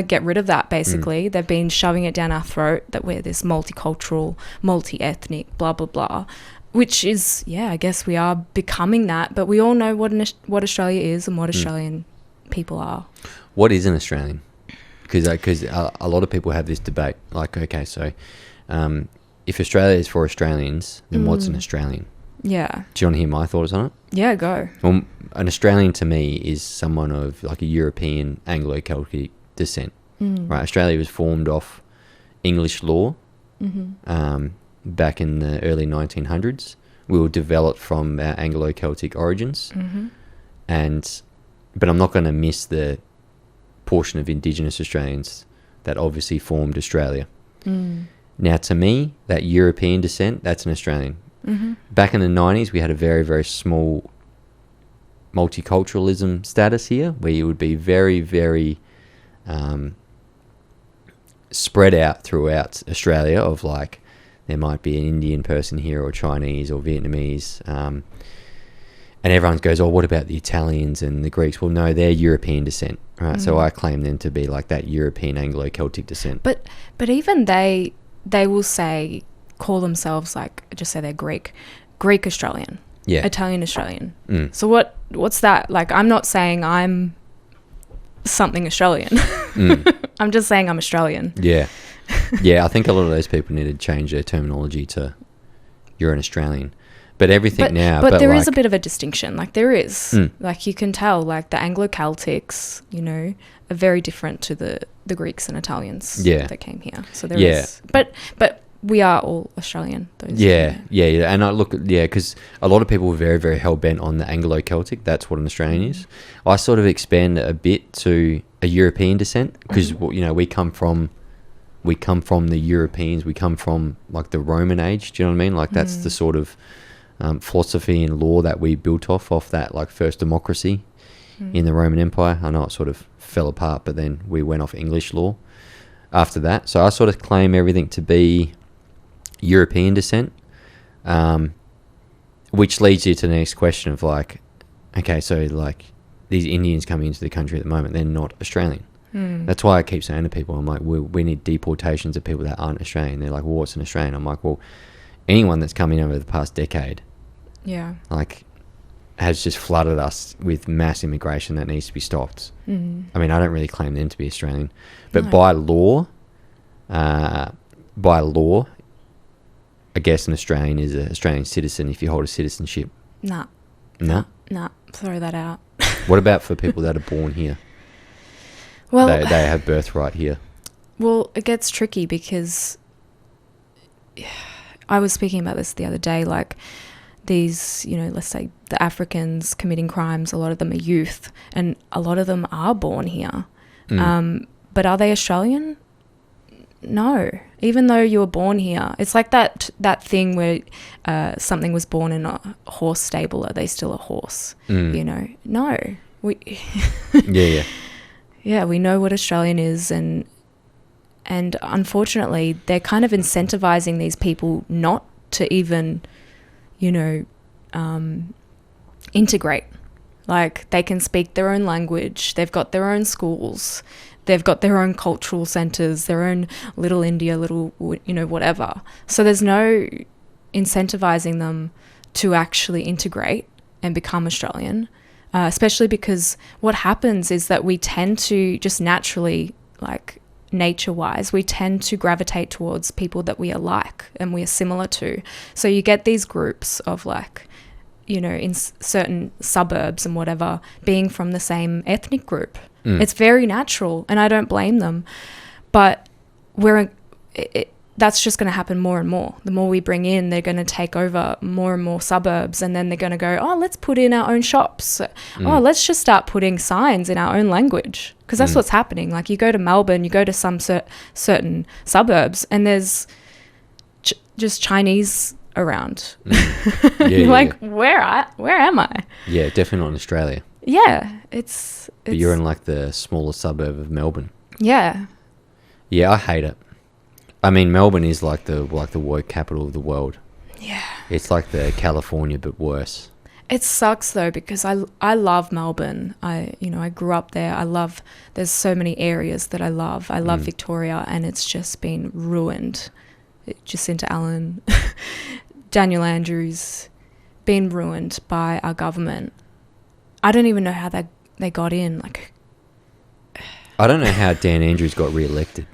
get rid of that, basically. They've been shoving it down our throat that we're this multicultural, multi-ethnic, blah, blah, blah, which is, I guess we are becoming that, but we all know what Australia is and what Australian people are. What is an Australian? Because a lot of people have this debate. Like, okay, so if Australia is for Australians, then what's an Australian? Yeah. Do you want to hear my thoughts on it? Yeah, go. Well, an Australian to me is someone of like a European Anglo-Celtic descent. Right? Australia was formed off English law back in the early 1900s. We were developed from our Anglo-Celtic origins. And but I'm not going to miss the portion of Indigenous Australians that obviously formed Australia. Now, to me, that European descent, that's an Australian. Back in the 90s, we had a very, very small multiculturalism status here, where you would be very, very spread out throughout Australia, of like, there might be an Indian person here, or Chinese or Vietnamese, and everyone goes, oh, what about the Italians and the Greeks? Well, no, they're European descent, right? So I claim them to be like that European Anglo-Celtic descent. But even they will call themselves, like, just say they're Greek Australian, Italian Australian. So what's that? Like, I'm not saying I'm something Australian. I'm just saying I'm Australian. Yeah. I think a lot of those people need to change their terminology to you're an Australian. But everything now... But there is a bit of a distinction. Like, there is. Like, you can tell, like, the Anglo-Celtics, you know, are very different to the Greeks and Italians that came here. So there is... But we are all Australian. Yeah. And I look... because a lot of people are very, very hell-bent on the Anglo-Celtic. That's what an Australian is. I sort of expand a bit to a European descent, because, you know, we come from the Europeans. We come from, like, the Roman age. Do you know what I mean? Like, that's the sort of... philosophy and law that we built off that, like, first democracy in the Roman Empire. I know it sort of fell apart, but then we went off English law after that. So I sort of claim everything to be European descent, which leads you to the next question of, like, okay, so, like, these Indians coming into the country at the moment, they're not Australian. That's why I keep saying to people, I'm like, we need deportations of people that aren't Australian. They're like, well, what's an Australian? I'm like, well, anyone that's come in over the past decade, like, has just flooded us with mass immigration that needs to be stopped. I mean, I don't really claim them to be Australian, but by law, I guess an Australian is an Australian citizen if you hold a citizenship. Nah, throw that out. What about for people that are born here? Well, they have birthright here. Well, it gets tricky because I was speaking about this the other day, like, these, you know, let's say the Africans committing crimes, a lot of them are youth, and a lot of them are born here. But are they Australian? No. Even though you were born here, it's like that thing where something was born in a horse stable. Are they still a horse? You know? No. We Yeah, we know what Australian is, and unfortunately, they're kind of incentivizing these people not to even, you know, integrate. Like, they can speak their own language. They've got their own schools. They've got their own cultural centers, their own little India, little, you know, whatever. So there's no incentivizing them to actually integrate and become Australian, especially because what happens is that we tend to just naturally, like, nature-wise, we tend to gravitate towards people that we are like and we are similar to. So you get these groups of, like, you know, in certain suburbs and whatever, being from the same ethnic group. It's very natural, and I don't blame them. But that's just going to happen more and more. The more we bring in, they're going to take over more and more suburbs, and then they're going to go, oh, let's put in our own shops. Oh, let's just start putting signs in our own language, because that's what's happening. Like, you go to Melbourne, you go to some certain suburbs, and there's just Chinese around. You're like, where am I? Yeah, definitely not in Australia. Yeah, it's but you're in, like, the smaller suburb of Melbourne. Yeah. Yeah, I hate it. I mean, Melbourne is like the woke capital of the world. Yeah. It's like the California, but worse. It sucks though, because I love Melbourne. I grew up there. There's so many areas that I love. I love Victoria, and it's just been ruined. Jacinta Allen, Daniel Andrews, been ruined by our government. I don't even know how they got in. Like, I don't know how Dan Andrews got re-elected.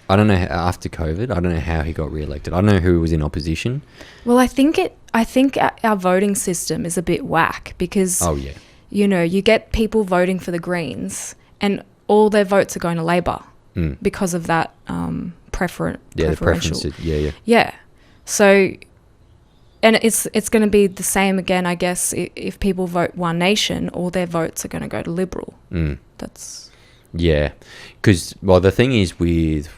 I don't know after COVID. I don't know how he got re-elected. I don't know who was in opposition. Well, I think our voting system is a bit whack, because you know, you get people voting for the Greens, and all their votes are going to Labor because of that preferential. The preference. Yeah. So and it's going to be the same again, I guess, if people vote One Nation, all their votes are going to go to Liberal. That's... Yeah, because, well, the thing is with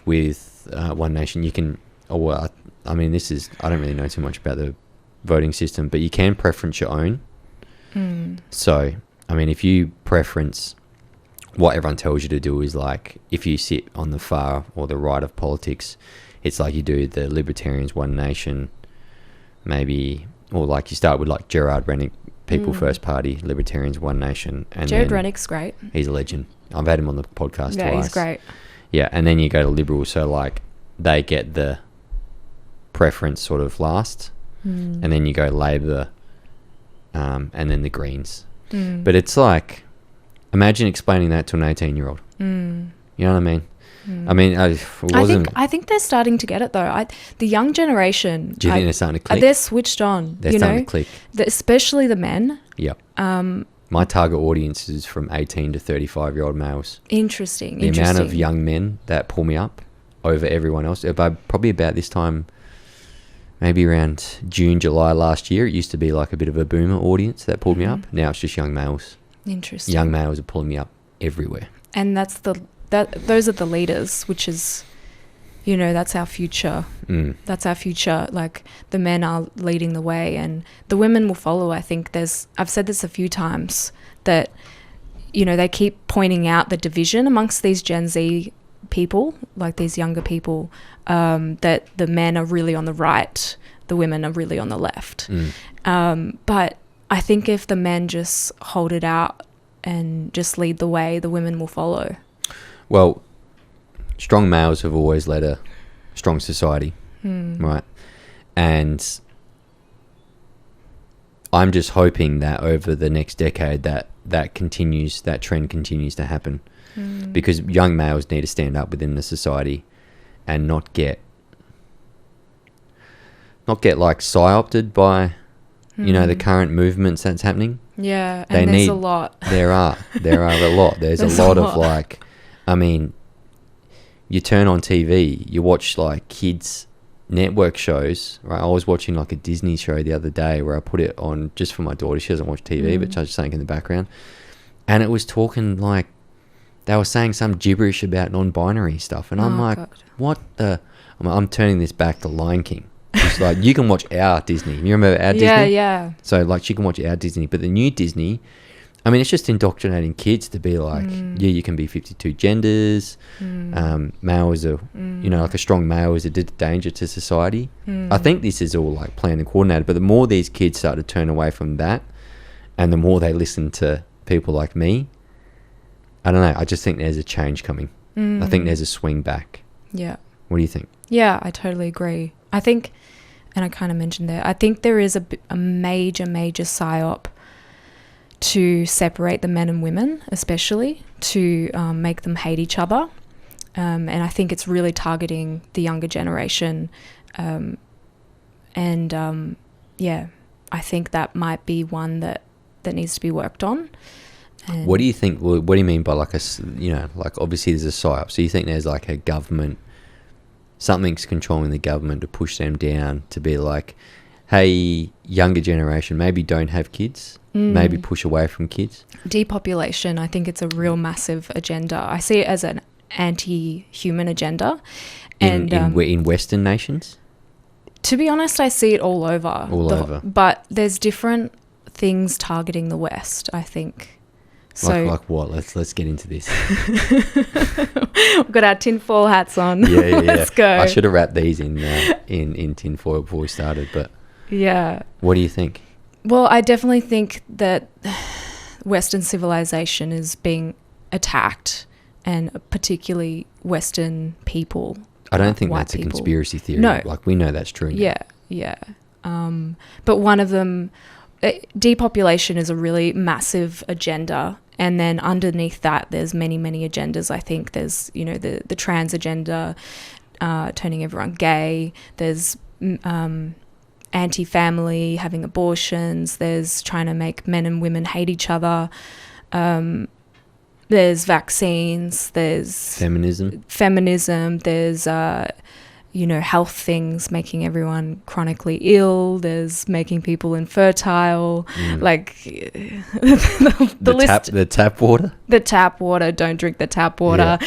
One Nation, you can... Oh, well, I mean, I don't really know too much about the voting system, but you can preference your own. So, I mean, if you preference... What everyone tells you to do is, like, if you sit on the far or the right of politics, it's like you do the Libertarians, One Nation, maybe, or like you start with like Gerard Rennick, People First Party, Libertarians, One Nation. And Gerard Rennick's great. He's a legend. I've had him on the podcast twice. Yeah, he's great. Yeah, and then you go to Liberal, so like they get the preference sort of last, and then you go Labor, and then the Greens. But it's like, imagine explaining that to an 18-year-old. You know what I mean? I mean, I think they're starting to get it though. The young generation. Do you think they're starting to click? They're switched on. They're starting to click. Especially the men. Yep. My target audience is from 18 to 35-year-old males. Interesting. The amount of young men that pull me up over everyone else. Probably about this time, maybe around June, July last year, it used to be like a bit of a boomer audience that pulled me up. Now it's just young males. Interesting. Young males are pulling me up everywhere. And those are the leaders, which is, that's our future. That's our future. Like, the men are leading the way and the women will follow. I think I've said this a few times, that, they keep pointing out the division amongst these Gen Z people, like these younger people, that the men are really on the right, the women are really on the left. But I think if the men just hold it out and just lead the way, the women will follow. Well, strong males have always led a strong society, right? And I'm just hoping that over the next decade that trend continues to happen, because young males need to stand up within the society and not get like psyopted by the current movements that's happening. Yeah, and there's a lot. There are a lot. There's a lot of like, I mean, you turn on TV, you watch like kids network shows, right? I was watching like a Disney show the other day where I put it on just for my daughter. She doesn't watch TV, but I just something in the background, and it was talking like they were saying some gibberish about non-binary stuff, and I'm like, God. What the? I'm turning this back to Lion King. It's like, you can watch our Disney. You remember our Disney? Yeah. So like, she can watch our Disney, but the new Disney, I mean, it's just indoctrinating kids to be like, you can be 52 genders. Male is like a strong male is a danger to society. I think this is all like planned and coordinated, but the more these kids start to turn away from that, and the more they listen to people like me, I don't know, I just think there's a change coming. I think there's a swing back. Yeah. What do you think? Yeah, I totally agree. I think, and I kind of mentioned there, I think there is a major psyop to separate the men and women, especially to make them hate each other. And I think it's really targeting the younger generation. I think that might be one that needs to be worked on. And what do you think, what do you mean by like like obviously there's a psyop. So you think there's like a government, something's controlling the government to push them down to be like, hey, younger generation, maybe don't have kids, maybe push away from kids. Depopulation, I think it's a real massive agenda. I see it as an anti-human agenda. And in Western nations? To be honest, I see it all over. But there's different things targeting the West, I think. So like what? Let's get into this. We've got our tinfoil hats on. Yeah. Let's go. I should have wrapped these in tinfoil before we started, but yeah. What do you think? Well, I definitely think that Western civilization is being attacked, and particularly Western people. I don't think that's a conspiracy theory. No. Like, we know that's true. Yeah. But one of them, depopulation is a really massive agenda. And then underneath that, there's many agendas. I think there's, the trans agenda, turning everyone gay. There's anti-family, having abortions. There's trying to make men and women hate each other. There's vaccines. There's feminism. There's health things, making everyone chronically ill. There's making people infertile. Like the list. The tap water. The tap water. Don't drink the tap water.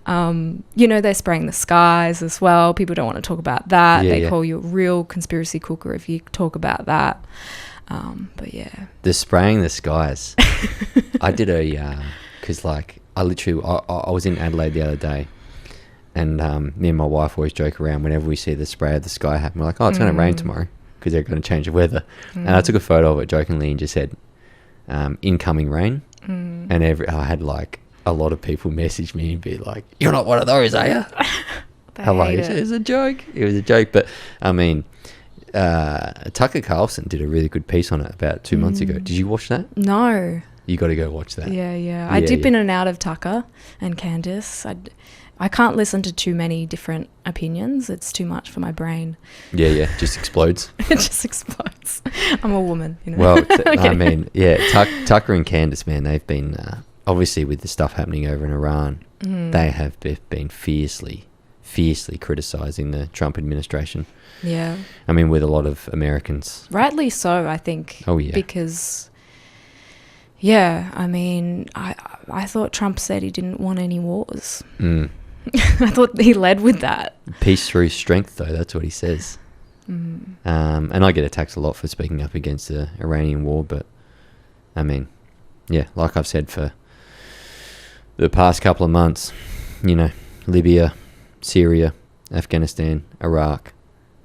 Yeah. They're spraying the skies as well. People don't want to talk about that. Yeah, they call you a real conspiracy cooker if you talk about that. But yeah. The spraying the skies. I did because like I was in Adelaide the other day. And me and my wife always joke around whenever we see the spray of the sky happen. We're like, oh, it's going to rain tomorrow because they're going to change the weather. And I took a photo of it jokingly and just said, incoming rain. And I had like a lot of people message me and be like, you're not one of those, are you? I'm like, it was a joke. It was a joke. But I mean, Tucker Carlson did a really good piece on it about 2 months ago. Did you watch that? No. You got to go watch that. Yeah. I dip in and out of Tucker and Candace. I can't listen to too many different opinions. It's too much for my brain. Yeah. Just explodes. It just explodes. I'm a woman, Well, I mean, Tucker and Candace, man, they've been, obviously with the stuff happening over in Iran, they have been fiercely criticising the Trump administration. Yeah. I mean, with a lot of Americans. Rightly so, I think. Oh, yeah. Because... yeah, I mean, I thought Trump said he didn't want any wars. I thought he led with that. Peace through strength, though. That's what he says. And I get attacked a lot for speaking up against the Iranian war, but I mean, yeah, like I've said for the past couple of months, Libya, Syria, Afghanistan, Iraq,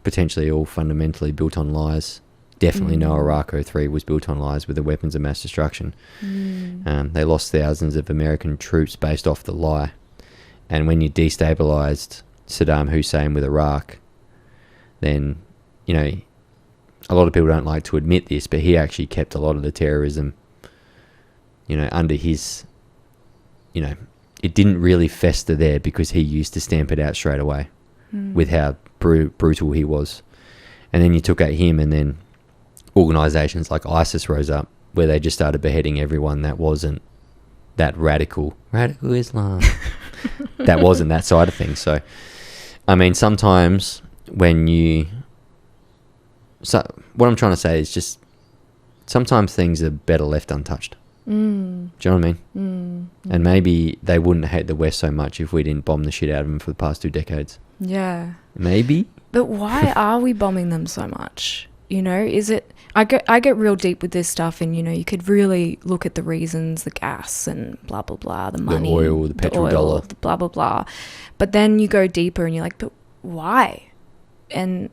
potentially all fundamentally built on lies. Definitely no Iraq 03 was built on lies with the weapons of mass destruction. They lost thousands of American troops based off the lie. And when you destabilized Saddam Hussein with Iraq, then, a lot of people don't like to admit this, but he actually kept a lot of the terrorism, under his, it didn't really fester there because he used to stamp it out straight away with how brutal he was. And then you took out him, and then organisations like ISIS rose up, where they just started beheading everyone that wasn't that radical Islam. That wasn't that side of things. So, I mean, sometimes what I'm trying to say is just sometimes things are better left untouched. Do you know what I mean? And maybe they wouldn't hate the West so much if we didn't bomb the shit out of them for the past 2 decades. Yeah. Maybe. But why are we bombing them so much? Is it... I get real deep with this stuff, and, you could really look at the reasons, the gas and blah, blah, blah, the money. The oil, the petrol dollar. The blah, blah, blah. But then you go deeper and you're like, but why? And,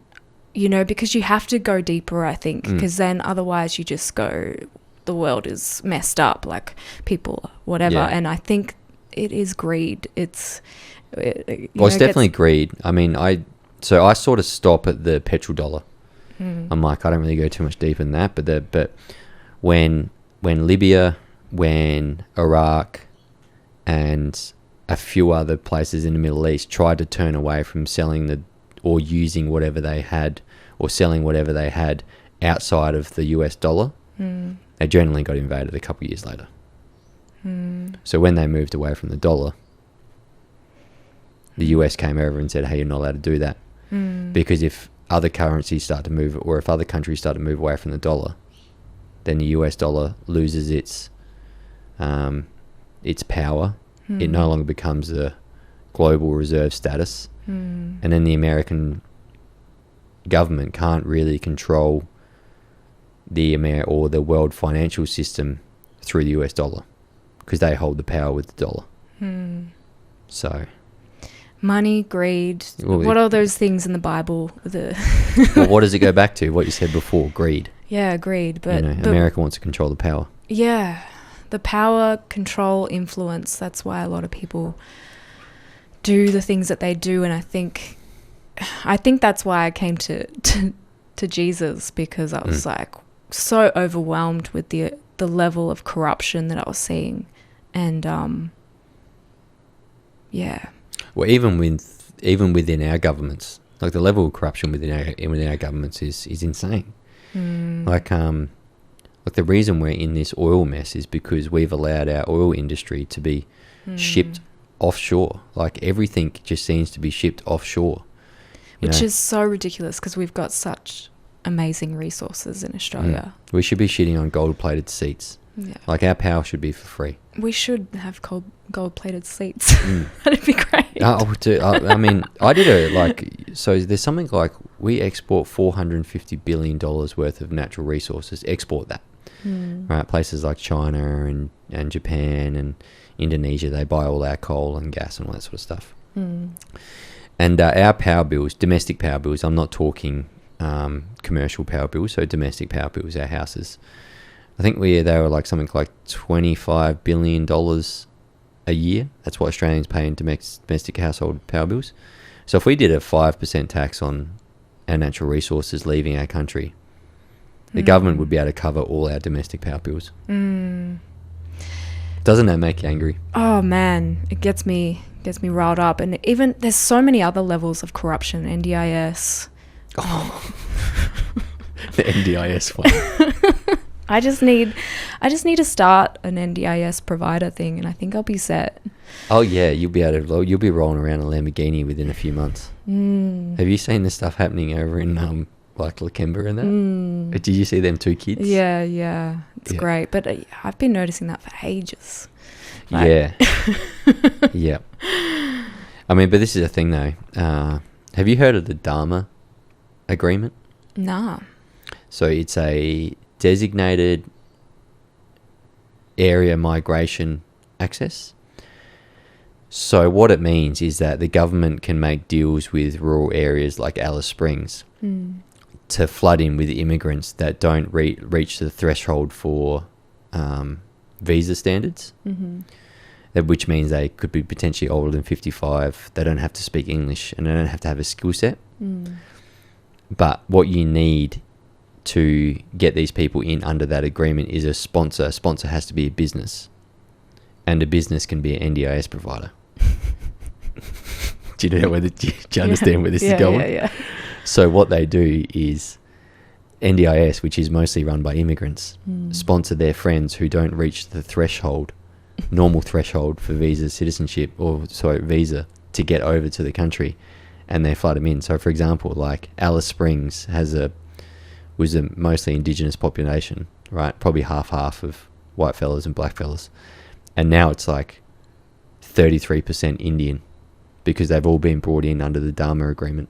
because you have to go deeper, I think, because then otherwise you just go, the world is messed up, like people, whatever. Yeah. And I think it is greed. It's... it's definitely greed. I mean, I sort of stop at the petrol dollar. I'm like, I don't really go too much deeper than that, but when Libya, when Iraq, and a few other places in the Middle East tried to turn away from selling or using whatever they had, or selling whatever they had outside of the US dollar, they generally got invaded a couple of years later. So when they moved away from the dollar, the US came over and said, hey, you're not allowed to do that. Because if other currencies start to move, or if other countries start to move away from the dollar, then the US dollar loses its power. It no longer becomes a global reserve status. And then the American government can't really control the world financial system through the US dollar, because they hold the power with the dollar. So... money, greed. What are those things in the Bible? Well, what does it go back to? What you said before, greed. Yeah, greed. But America wants to control the power. Yeah, the power, control, influence. That's why a lot of people do the things that they do, and I think that's why I came to Jesus, because I was like so overwhelmed with the level of corruption that I was seeing, and yeah. Well, even within our governments, like the level of corruption within our governments is insane. Like the reason we're in this oil mess is because we've allowed our oil industry to be shipped offshore. Like everything just seems to be shipped offshore. Which is so ridiculous because we've got such amazing resources in Australia. We should be shitting on gold-plated seats. Yeah. Like, our power should be for free. We should have gold-plated seats. That'd be great. I mean, I did so there's something like we export $450 billion worth of natural resources, export that. Right? Places like China and Japan and Indonesia, they buy all our coal and gas and all that sort of stuff. And our power bills, domestic power bills, I'm not talking commercial power bills, so domestic power bills, our houses, I think they were like something like $25 billion a year. That's what Australians pay in domestic household power bills. So if we did a 5% tax on our natural resources leaving our country, the government would be able to cover all our domestic power bills. Doesn't that make you angry? Oh man, it gets me riled up. And even there's so many other levels of corruption. NDIS. Oh, the NDIS one. I just need to start an NDIS provider thing, and I think I'll be set. Oh yeah, you'll be rolling around a Lamborghini within a few months. Have you seen the stuff happening over in like Lakemba and that? Did you see them 2 kids? Yeah, it's great. But I've been noticing that for ages. Yeah. Yeah. I mean, but this is a thing though. Have you heard of the Dharma agreement? Nah. So it's a designated area migration access. So what it means is that the government can make deals with rural areas like Alice Springs to flood in with immigrants that don't reach the threshold for visa standards, which means they could be potentially older than 55. They don't have to speak English and they don't have to have a skill set. But what you need to get these people in under that agreement is a sponsor. A sponsor has to be a business, and a business can be an NDIS provider. Do you understand where this is going? Yeah. So what they do is NDIS, which is mostly run by immigrants, sponsor their friends who don't reach the normal threshold for visa to get over to the country, and they flood them in. So for example, like Alice Springs was a mostly indigenous population, right? Probably half of white fellas and black fellas. And now it's like 33% Indian because they've all been brought in under the Dharma agreement.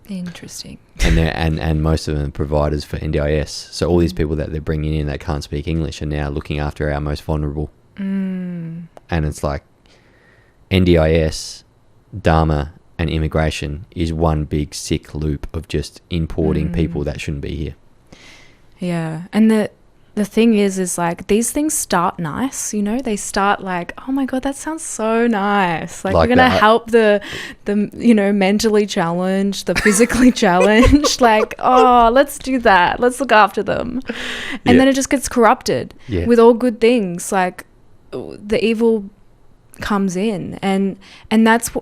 Interesting. And most of them are providers for NDIS. So all these people that they're bringing in that can't speak English are now looking after our most vulnerable. And it's like NDIS, Dharma, and immigration is one big sick loop of just importing people that shouldn't be here. Yeah. And the thing is like these things start nice, they start like, oh my God, that sounds so nice. Like we're going to help the mentally challenged, the physically challenged, like, oh, let's do that. Let's look after them. And then it just gets corrupted with all good things. Like the evil comes in and that's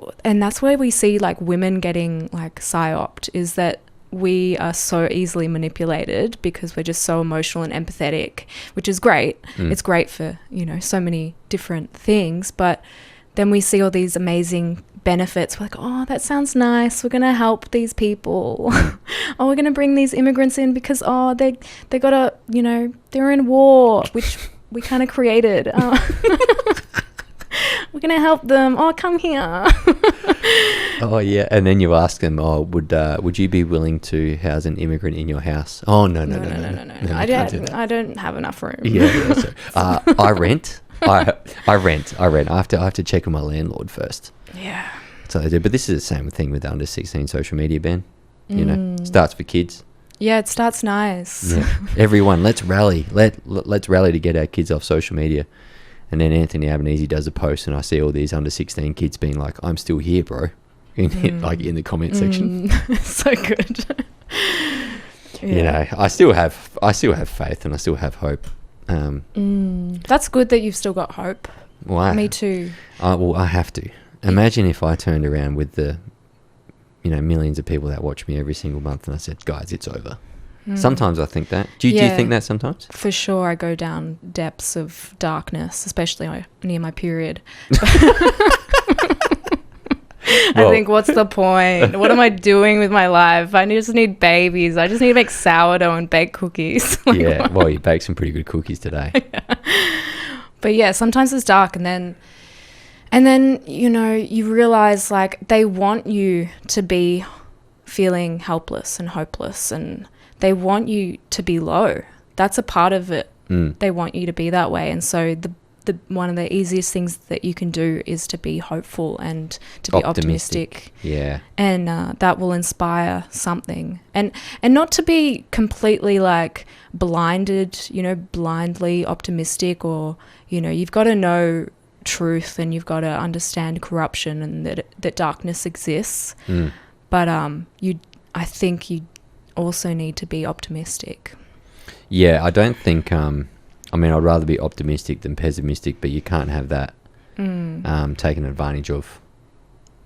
where we see like women getting like psyoped, is that we are so easily manipulated because we're just so emotional and empathetic, which is great. It's great for so many different things, but then we see all these amazing benefits. We're like, oh, that sounds nice, we're gonna help these people. Oh, we're gonna bring these immigrants in because they gotta they're in war, which we kind of created. We're going to help them. Oh, come here. Oh, yeah. And then you ask them, oh, would you be willing to house an immigrant in your house? Oh, no. I don't have enough room. Yeah. So, I rent. I rent. I have to check with my landlord first. Yeah. So they do. But this is the same thing with the under 16 social media ban. Starts for kids. Yeah, it starts nice. Yeah. Everyone, let's rally. Let's rally to get our kids off social media. And then Anthony Albanese does a post, and I see all these under 16 kids being like, "I'm still here, bro," in the comment section. So good. I still have faith, and I still have hope. That's good that you've still got hope. Well, me too. I have to. Imagine if I turned around with the, millions of people that watch me every single month, and I said, "Guys, it's over." Sometimes I think that. Do you think that sometimes? For sure, I go down depths of darkness, especially near my period. I think, what's the point? What am I doing with my life? I just need babies. I just need to make sourdough and bake cookies. Yeah, well, you baked some pretty good cookies today. Yeah. But yeah, sometimes it's dark, and then you know, you realize like they want you to be feeling helpless and hopeless, and they want you to be low. That's a part of it. They want you to be that way, and so the one of the easiest things that you can do is to be hopeful and to be optimistic. Yeah. And that will inspire something, and not to be completely like blinded, you know, blindly optimistic, or, you know, you've got to know truth, and you've got to understand corruption, and that darkness exists. But I think you also need to be optimistic. Yeah, I don't think I mean, I'd rather be optimistic than pessimistic, but you can't have that taken advantage of.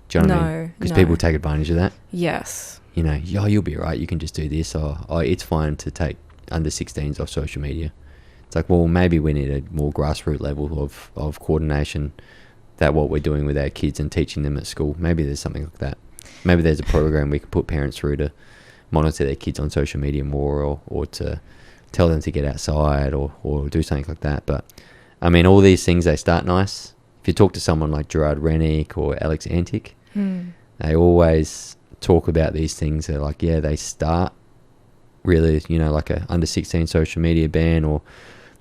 Do you know what I mean? Because people take advantage of that. Yes. You know, oh, you'll be right, you can just do this, or oh, it's fine to take under 16s off social media. It's like, well, maybe we need a more grassroots level of coordination, that what we're doing with our kids and teaching them at school. Maybe there's something like that. Maybe there's a program we can put parents through to monitor their kids on social media more, or to tell them to get outside, or do something like that. But I mean, all these things, they start nice. If you talk to someone like Gerard Rennick or Alex Antic, they always talk about these things. They're like, yeah, they start really, you know, like a under 16 social media ban, or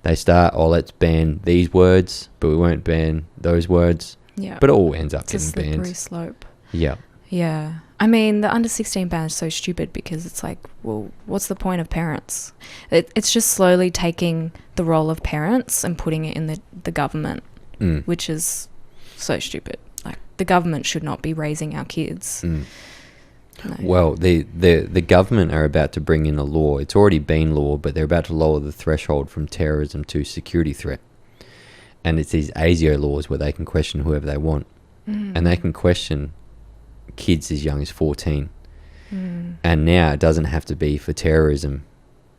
they start, oh, let's ban these words, but we won't ban those words. Yeah. But it all ends up getting banned. It's a slippery slope. Yeah. Yeah. I mean, the under 16 ban is so stupid, because it's like, well, what's the point of parents? It's just slowly taking the role of parents and putting it in the government, which is so stupid. Like, the government should not be raising our kids. No. Well, the government are about to bring in a law. It's already been law, but they're about to lower the threshold from terrorism to security threat. And it's these ASIO laws where they can question whoever they want. And they can question kids as young as 14. And now it doesn't have to be for terrorism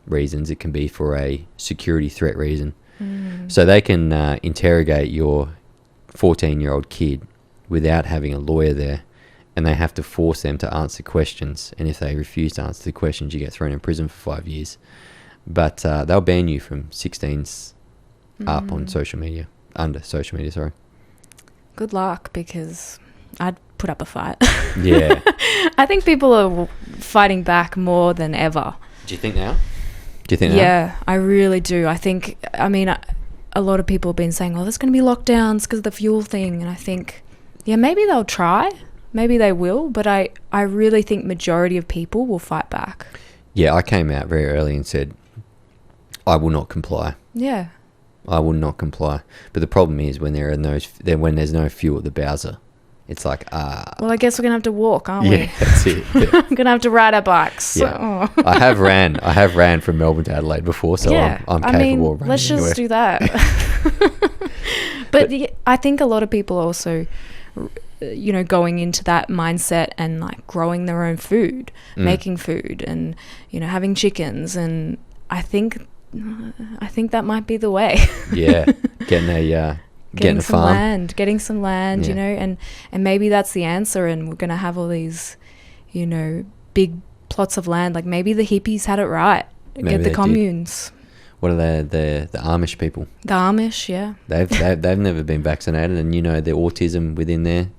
reasons. It can be for a security threat reason. So they can interrogate your 14-year-old kid without having a lawyer there, and they have to force them to answer questions. And if they refuse to answer the questions, you get thrown in prison for 5 years. But they'll ban you from 16s up on social media, under social media, sorry. Good luck, because I'd put up a fight. Yeah. I think people are fighting back more than ever. Do you think now? Yeah, I really do. I mean, a lot of people have been saying, oh, there's going to be lockdowns because of the fuel thing. And I think, yeah, maybe they'll try. Maybe they will. But I really think majority of people will fight back. Yeah, I came out very early and said, I will not comply. Yeah. I will not comply. But the problem is when when there's no fuel at the Bowser, it's like, well, I guess we're going to have to walk, aren't we? Yeah, that's it. Yeah. I'm going to have to ride our bikes. Yeah. Oh. I have ran from Melbourne to Adelaide before, so yeah, I'm capable of running let's just do that. But I think a lot of people also, you know, going into that mindset and like growing their own food, making food, and, you know, having chickens, and I think that might be the way. Yeah, getting some land, you know, and maybe that's the answer, and we're going to have all these, you know, big plots of land. Like, maybe the hippies had it right. Maybe get the communes. What are the Amish people? The Amish, yeah. They've never been vaccinated, and, you know, the autism within their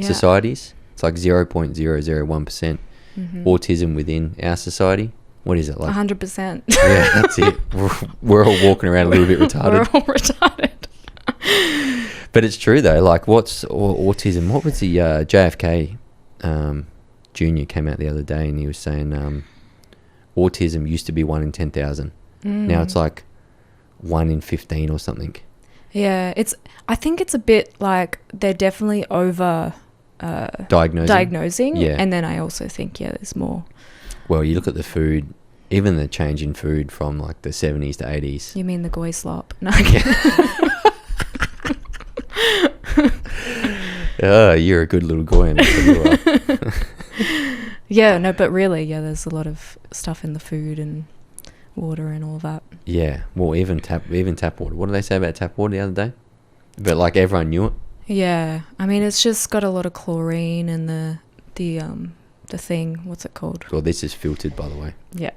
societies, it's like 0.001% autism within our society. What is it, like 100%? Yeah, that's it. We're all walking around a little bit retarded. We're all retarded. But it's true though. Like, what's autism? What was the JFK Jr. came out the other day, and he was saying autism used to be 1 in 10,000. Now it's like 1 in 15 or something. Yeah, I think it's a bit like they're definitely over diagnosing. Yeah, and then I also think there's more. Well, you look at the food, even the change in food from like the 70s to 80s. You mean the goy slop? No. Oh, you're a good little goy. Yeah, no, but really, there's a lot of stuff in the food and water and all that. Yeah, well, even tap water. What did they say about tap water the other day? But like everyone knew it. Yeah, I mean, it's just got a lot of chlorine and the thing. What's it called? Well, this is filtered, by the way. Yeah.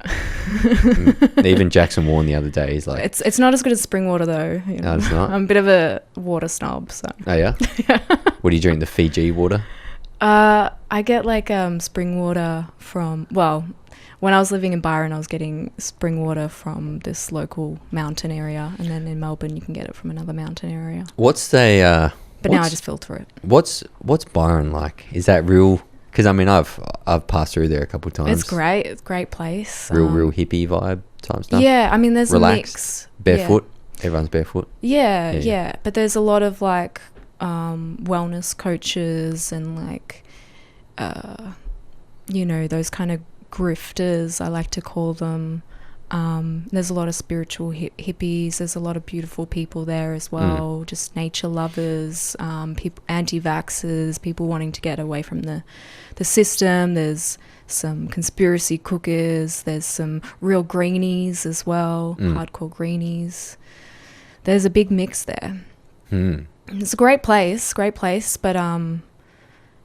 Even Jackson warned the other day. He's like, it's not as good as spring water though. You know? No, it's not. I'm a bit of a water snob, so. Oh yeah. Yeah. What do you drink? The Fiji water? I get like spring water from, well, when I was living in Byron, I was getting spring water from this local mountain area, and then in Melbourne you can get it from another mountain area. But now I just filter it. What's Byron like? Is that real? Because I mean, I've passed through there a couple of times. It's great. It's a great place. Real hippie vibe type stuff. Yeah, I mean, there's Relaxed, a mix. Barefoot. Yeah. Everyone's barefoot. Yeah. But there's a lot of like wellness coaches and like, you know, those kind of grifters, I like to call them. There's a lot of spiritual hippies. There's a lot of beautiful people there as well. Just nature lovers, people, anti-vaxxers, people wanting to get away from the system. There's some conspiracy cookers. There's some real greenies as well, hardcore greenies. There's a big mix there. It's a great place, but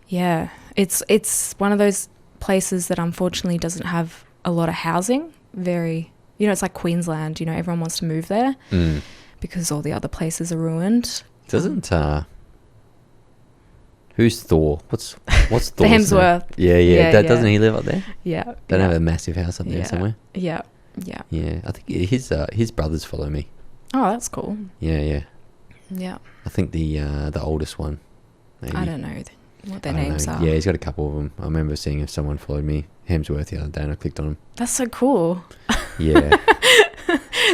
yeah, it's one of those places that unfortunately doesn't have a lot of housing. Very, you know, it's like Queensland, you know, everyone wants to move there because all the other places are ruined. Doesn't who's Thor? What's Thor's the Hemsworth? Yeah. Doesn't he live up there? Yeah. Don't have a massive house up there somewhere. Yeah. I think his brothers follow me. Oh, that's cool. Yeah. I think the oldest one. Maybe. I don't know what their names are. Yeah, he's got a couple of them. I remember seeing if someone followed me, Hemsworth, the other day, and I clicked on him. That's so cool. Yeah.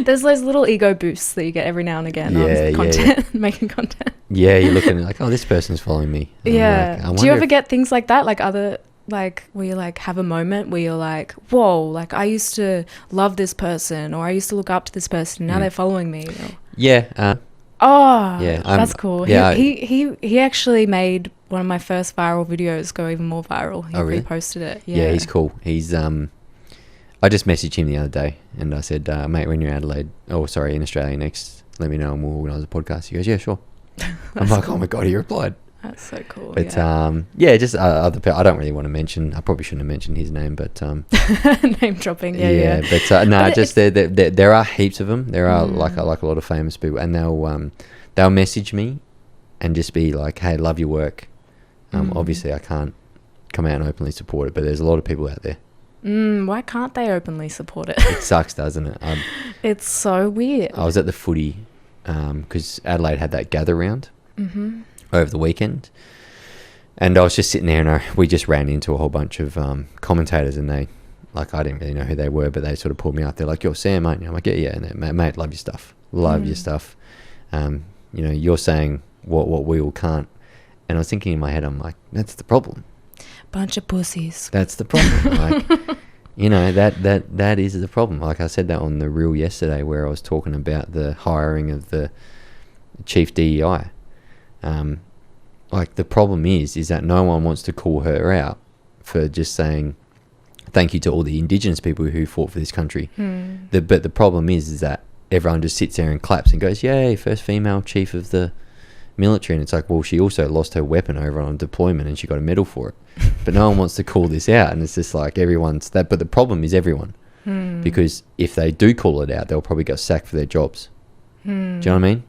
There's those little ego boosts that you get every now and again on content, making content. Yeah, you're looking at like, oh, this person's following me. And yeah. Do you ever get things like that? Like where you like have a moment where you're like, whoa, like I used to love this person, or I used to look up to this person, now they're following me. Or, yeah. That's cool. Yeah, he actually made one of my first viral videos go even more viral. He really? reposted it. Yeah, he's cool. He's I just messaged him the other day and I said, mate, when you're in Australia next, let me know and we'll organise a podcast. He goes, yeah, sure. I'm like, cool. Oh my God, he replied. That's so cool. But just other people. I don't really want to mention. I probably shouldn't have mentioned his name, but name dropping. Yeah. But no, just there are heaps of them. There are like a lot of famous people, and they'll message me and just be like, "Hey, love your work." Obviously, I can't come out and openly support it, but there's a lot of people out there. Why can't they openly support it? It sucks, doesn't it? It's so weird. I was at the footy because Adelaide had that gather round. Over the weekend, and I was just sitting there and we just ran into a whole bunch of commentators, and they, like, I didn't really know who they were, but they sort of pulled me up. They're like, "You're Sam, mate." And I'm like, yeah, and they, mate, love your stuff, your stuff. You know, you're saying what we all can't. And I was thinking in my head, I'm like, that's the problem. Bunch of pussies. That's the problem. Like, you know, that is the problem. Like I said that on the reel yesterday, where I was talking about the hiring of the chief DEI. Like the problem is that no one wants to call her out for just saying thank you to all the Indigenous people who fought for this country. But the problem is that everyone just sits there and claps and goes, yay, first female chief of the military. And it's like, well, she also lost her weapon over on deployment and she got a medal for it. But no one wants to call this out, and it's just like everyone's that. But the problem is everyone, because if they do call it out, they'll probably get sacked for their jobs. Do you know what I mean?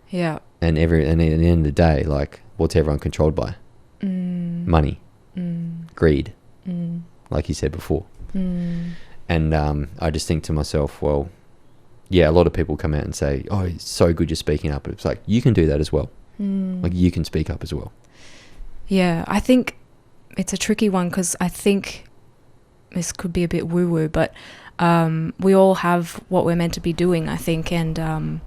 Yeah. And at the end of the day, like, what's everyone controlled by? Money, greed, like you said before. And I just think to myself, well, yeah, a lot of people come out and say, oh, it's so good you're speaking up. But it's like, you can do that as well. Like, you can speak up as well. Yeah, I think it's a tricky one, because I think this could be a bit woo-woo, but we all have what we're meant to be doing, I think, and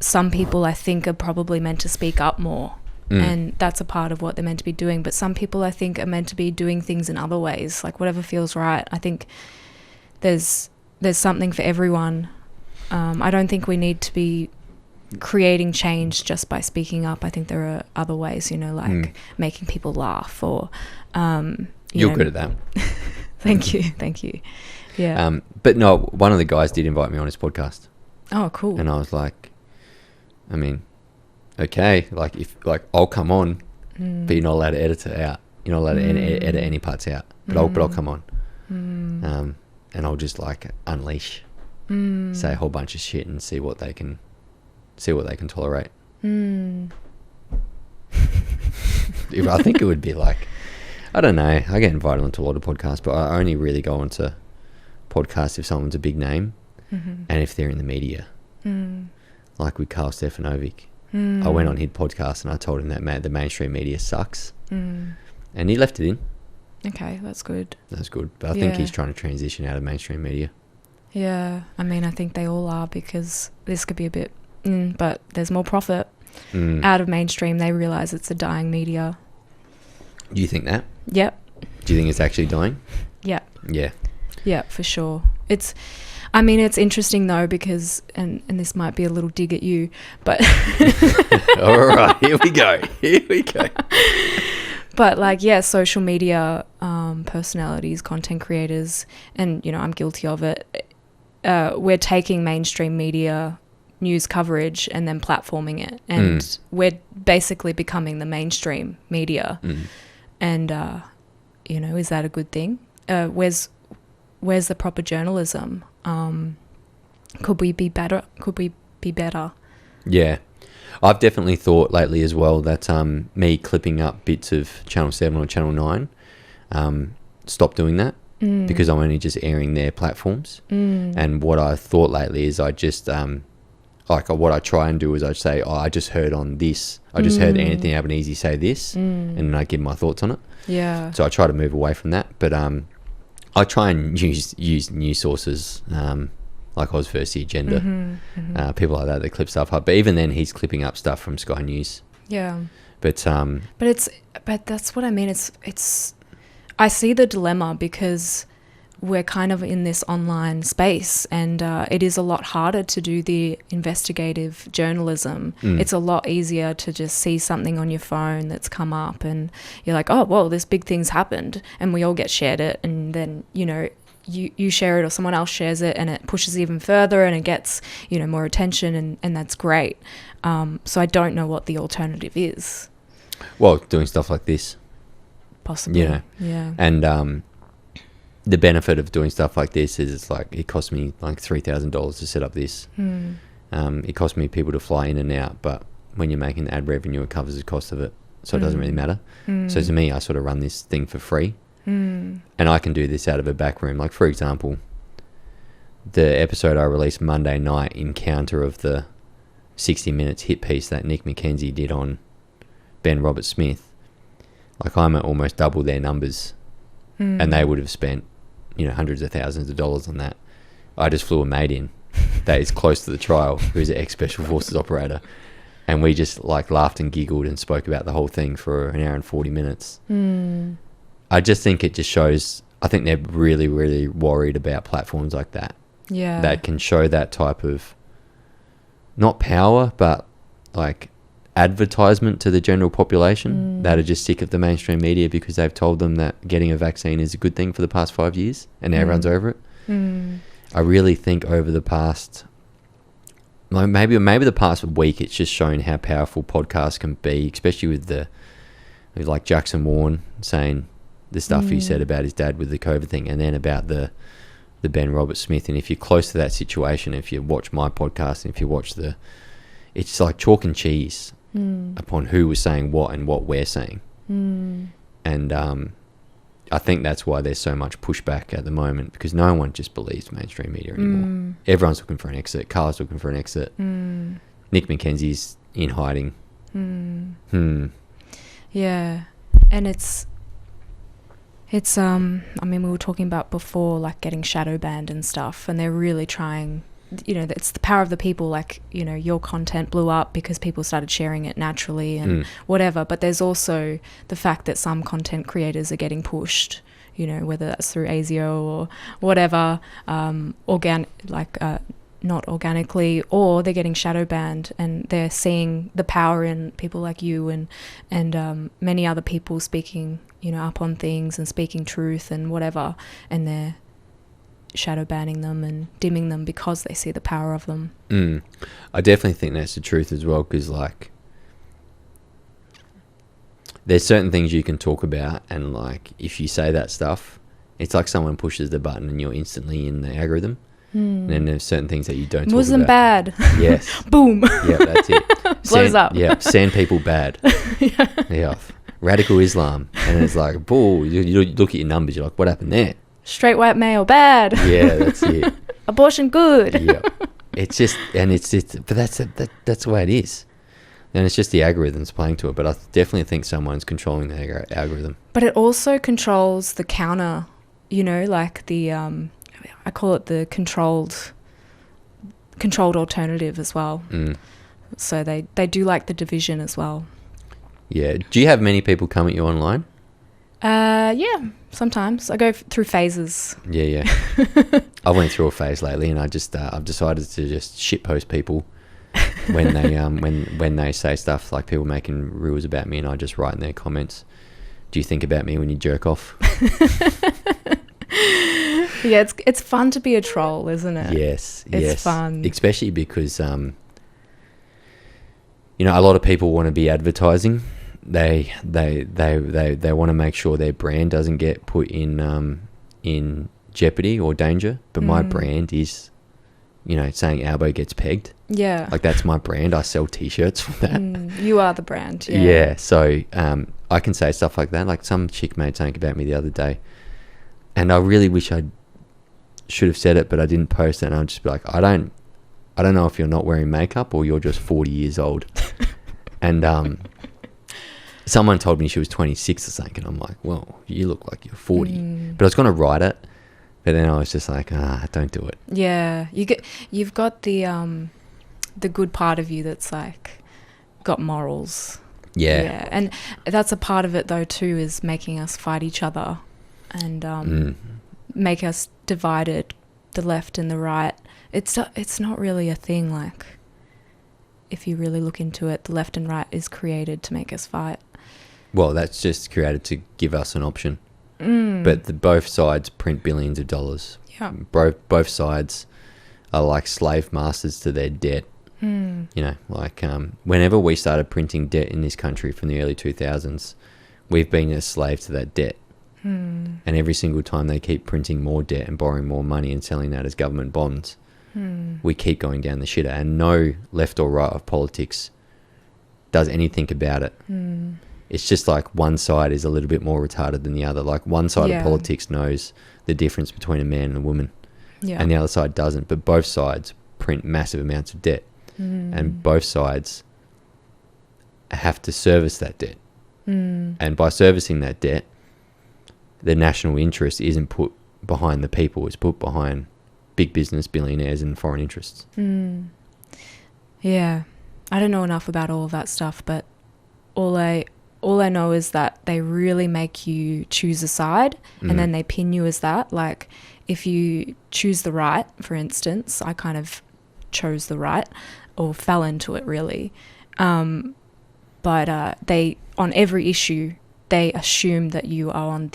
some people, I think, are probably meant to speak up more, and that's a part of what they're meant to be doing. But some people, I think, are meant to be doing things in other ways, like whatever feels right. I think there's something for everyone. I don't think we need to be creating change just by speaking up. I think there are other ways, you know, like making people laugh, or you're good at that. Thank you. Yeah. But no, one of the guys did invite me on his podcast. Oh, cool. And I was like, I mean, okay, like if like I'll come on, but you're not allowed to edit it out. You're not allowed to edit any parts out. But I'll come on, and I'll just like unleash, say a whole bunch of shit and see what they can tolerate. I think it would be like, I don't know. I get invited onto a lot of podcasts, but I only really go onto podcasts if someone's a big name and if they're in the media. Like with Carl Stefanovic. I went on his podcast and I told him that the mainstream media sucks. And he left it in. Okay, that's good. That's good. But I think he's trying to transition out of mainstream media. Yeah, I mean, I think they all are, because this could be a bit, but there's more profit out of mainstream. They realise it's a dying media. Do you think that? Yep. Do you think it's actually dying? Yeah. Yeah. Yeah, for sure. It's interesting though, because, and this might be a little dig at you, but... All right, here we go. But like, yeah, social media personalities, content creators, and, you know, I'm guilty of it. We're taking mainstream media news coverage and then platforming it. And we're basically becoming the mainstream media. And, you know, is that a good thing? Where's the proper journalism? Could we be better? Yeah. I've definitely thought lately as well that me clipping up bits of Channel 7 or Channel 9, stop doing that because I'm only just airing their platforms. And what I thought lately is I just, what I try and do is I say, I just heard on this. I just heard Anthony Albanese say this, and then I give my thoughts on it. Yeah. So I try to move away from that. But I try and use news sources, like Oz First The Agenda, people like that clip stuff up. But even then, he's clipping up stuff from Sky News. Yeah. But that's what I mean. It's I see the dilemma, because we're kind of in this online space, and it is a lot harder to do the investigative journalism. It's a lot easier to just see something on your phone that's come up and you're like, oh, well, this big thing's happened, and we all get shared it, and then, you know, you share it or someone else shares it, and it pushes even further and it gets, you know, more attention, and that's great. So I don't know what the alternative is. Well, doing stuff like this. Possibly. You know? Yeah. And the benefit of doing stuff like this is it's like it cost me like $3,000 to set up this. It cost me people to fly in and out, but when you're making ad revenue, it covers the cost of it, so it doesn't really matter. So to me, I sort of run this thing for free, and I can do this out of a back room. Like, for example, the episode I released Monday night, Encounter of the 60 Minutes hit piece that Nick McKenzie did on Ben Roberts-Smith. Like, I'm at almost double their numbers, and they would have spent, you know, hundreds of thousands of dollars on that. I just flew a mate in that is close to the trial, who's an ex-Special Forces operator, and we just like laughed and giggled and spoke about the whole thing for an hour and 40 minutes. I just think it just shows, I think they're really, really worried about platforms like that. Yeah. That can show that type of, not power, but like advertisement to the general population that are just sick of the mainstream media because they've told them that getting a vaccine is a good thing for the past 5 years and everyone's over it. I really think over the past, maybe the past week, it's just shown how powerful podcasts can be, especially with like Jackson Warren saying the stuff he said about his dad with the COVID thing, and then about the Ben Roberts-Smith. And if you're close to that situation, if you watch my podcast and if you watch it's like chalk and cheese upon who was saying what and what we're saying. And I think that's why there's so much pushback at the moment, because no one just believes mainstream media anymore. Everyone's looking for an exit. Carl's looking for an exit. Nick McKenzie's in hiding. Yeah. And it's I mean, we were talking about before, like getting shadow banned and stuff, and they're really trying, you know, it's the power of the people. Like, you know, your content blew up because people started sharing it naturally and whatever, but there's also the fact that some content creators are getting pushed, you know, whether that's through ASIO or whatever, not organically, or they're getting shadow banned, and they're seeing the power in people like you and many other people speaking, you know, up on things and speaking truth and whatever, and they're shadow banning them and dimming them because they see the power of them. I definitely think that's the truth as well, because like there's certain things you can talk about, and like if you say that stuff, it's like someone pushes the button and you're instantly in the algorithm. And then there's certain things that you don't Muslim talk about. bad. Yes. Boom. Yeah, that's it. Blows up. Yeah, sand people bad. Yeah. Radical Islam. And it's like, bull, you look at your numbers, you're like, what happened there? Straight white male bad. Yeah, that's it. Abortion good. Yeah. It's just, and it's but that's the way it is. And it's just the algorithms playing to it. But I definitely think someone's controlling the algorithm. But it also controls the counter, you know, like the, I call it the controlled alternative as well. So they do like the division as well. Yeah. Do you have many people come at you online? Yeah, sometimes. I go through phases. Yeah. I went through a phase lately, and I've decided to just shitpost people when they when they say stuff like people making rules about me, and I just write in their comments, "Do you think about me when you jerk off?" Yeah, it's fun to be a troll, isn't it? Yes, it's fun, especially because you know, a lot of people want to be advertising. They want to make sure their brand doesn't get put in jeopardy or danger. But my brand is, you know, saying Albo gets pegged. Yeah, like that's my brand. I sell T-shirts for that. You are the brand. Yeah. So I can say stuff like that. Like some chick made something about me the other day, and I really wish I should have said it, but I didn't post it. And I'll just be like, I don't know if you're not wearing makeup or you're just 40 years old. And someone told me she was 26 or something, and I'm like, well, you look like you're 40. But I was going to write it, but then I was just like, don't do it. Yeah, you've got the good part of you that's like got morals. Yeah, and that's a part of it though too, is making us fight each other and make us divided, the left and the right. It's not really a thing. Like, if you really look into it, the left and right is created to make us fight. Well, that's just created to give us an option. But both sides print billions of dollars. Yeah. Both sides are like slave masters to their debt. You know, like whenever we started printing debt in this country from the early 2000s, we've been a slave to that debt. And every single time they keep printing more debt and borrowing more money and selling that as government bonds, we keep going down the shitter. And no left or right of politics does anything about it. It's just like one side is a little bit more retarded than the other. Like one side of politics knows the difference between a man and a woman, and the other side doesn't. But both sides print massive amounts of debt, and both sides have to service that debt. And by servicing that debt, the national interest isn't put behind the people, it's put behind big business, billionaires and foreign interests. Yeah, I don't know enough about all of that stuff, but all I know is that they really make you choose a side, and then they pin you as that. Like, if you choose the right, for instance, I kind of chose the right, or fell into it really, but they, on every issue, they assume that you are on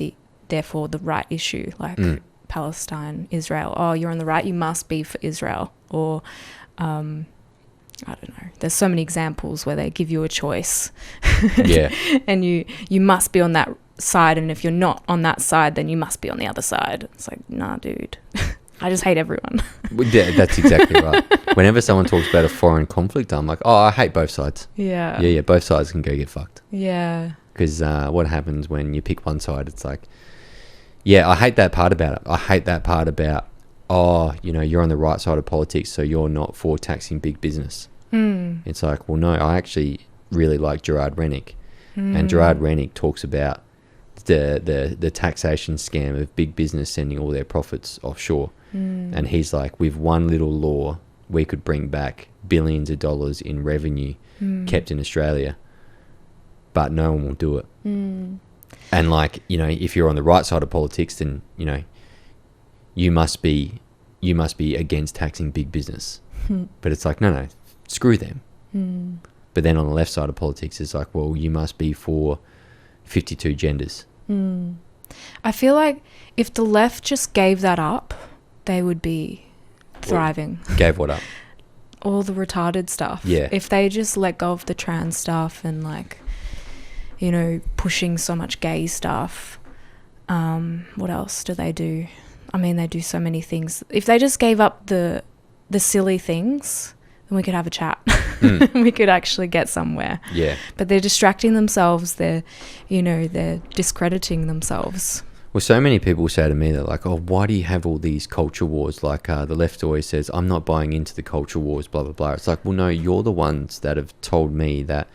therefore the right issue, like Palestine, Israel. Oh, you're on the right, you must be for Israel. Or I don't know, there's so many examples where they give you a choice. Yeah. And you must be on that side, and if you're not on that side, then you must be on the other side. It's like, nah, dude. I just hate everyone. Yeah, that's exactly right. Whenever someone talks about a foreign conflict, I'm like, I hate both sides. Yeah, both sides can go get fucked. Yeah. Because what happens when you pick one side, it's like, yeah, I hate that part about it. I hate that part about, you know, you're on the right side of politics, so you're not for taxing big business. It's like, well, no, I actually really like Gerard Rennick. And Gerard Rennick talks about the taxation scam of big business sending all their profits offshore. And he's like, with one little law, we could bring back billions of dollars in revenue kept in Australia, but no one will do it. And like, you know, if you're on the right side of politics, then, you know, you must be against taxing big business. But it's like, no, screw them. But then on the left side of politics, it's like, well, you must be for 52 genders. I feel like if the left just gave that up, they would be thriving. Gave what up? All the retarded stuff. Yeah. If they just let go of the trans stuff and like, you know, pushing so much gay stuff. What else do they do? I mean, they do so many things. If they just gave up the silly things, then we could have a chat. We could actually get somewhere. Yeah. But they're distracting themselves. They're discrediting themselves. Well, so many people say to me, they're like, oh, why do you have all these culture wars? Like the left always says, I'm not buying into the culture wars, blah, blah, blah. It's like, well, no, you're the ones that have told me that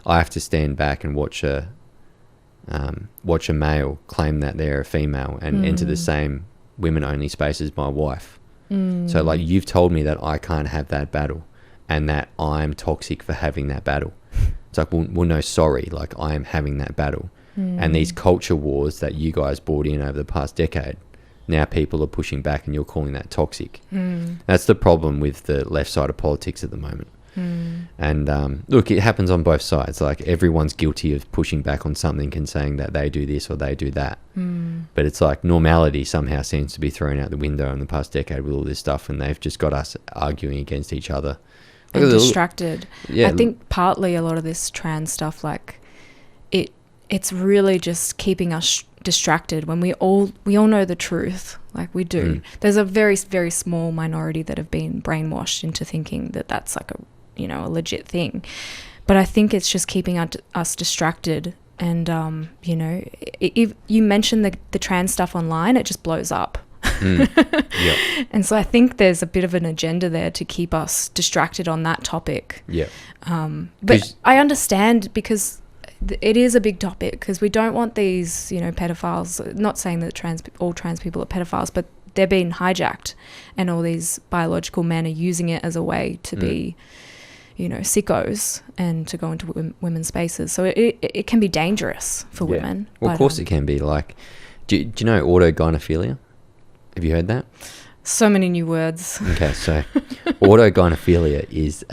I have to stand back and watch a male claim that they're a female and enter the same women-only space as my wife. So, like, you've told me that I can't have that battle and that I'm toxic for having that battle. It's like, well, no, sorry. Like, I am having that battle. And these culture wars that you guys brought in over the past decade, now people are pushing back and you're calling that toxic. That's the problem with the left side of politics at the moment. And look, it happens on both sides. Like, everyone's guilty of pushing back on something and saying that they do this or they do that. But it's like normality somehow seems to be thrown out the window in the past decade with all this stuff, and they've just got us arguing against each other. And distracted. Yeah, I think partly a lot of this trans stuff, like, it's really just keeping us distracted when we all know the truth, like we do. There's a very, very small minority that have been brainwashed into thinking that that's like a legit thing. But I think it's just keeping us distracted. And if you mention the trans stuff online, it just blows up. Yep. And so I think there's a bit of an agenda there to keep us distracted on that topic. Yeah. But I understand, because it is a big topic, because we don't want these, pedophiles, not saying that all trans people are pedophiles, but they're being hijacked, and all these biological men are using it as a way to be, sickos and to go into women's spaces. So it can be dangerous for women. Well, of course it can be. Like, do you know autogynephilia? Have you heard that? So many new words. Okay, so autogynephilia is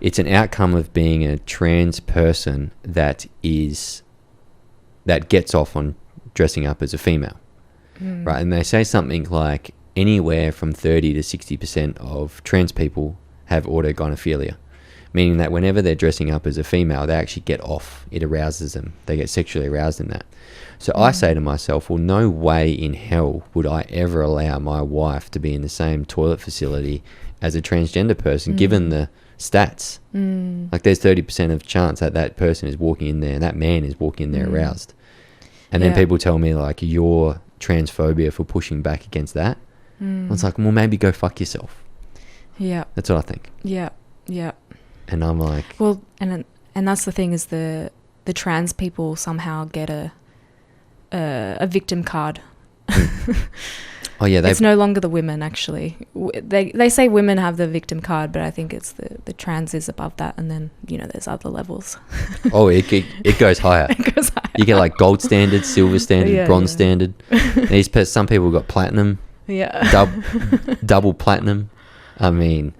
it's an outcome of being a trans person that gets off on dressing up as a female, right? And they say something like anywhere from 30 to 60% of trans people have autogynephilia, meaning that whenever they're dressing up as a female, they actually get off. It arouses them. They get sexually aroused in that. So I say to myself, well, no way in hell would I ever allow my wife to be in the same toilet facility as a transgender person, given the stats. Like, there's 30% of chance that person is walking in there and that man is walking in there aroused. And then people tell me, like, you're transphobia for pushing back against that. It's like, well, maybe go fuck yourself. Yeah. That's what I think. Yeah. Yeah. And I'm like... Well, and that's the thing, is the trans people somehow get a victim card. Oh yeah, it's no longer the women, actually. They say women have the victim card, but I think it's the trans is above that, and then there's other levels. Oh, it goes higher. It goes higher. You get like gold standard, silver standard, bronze standard. Some people got platinum. Yeah. Double platinum. I mean,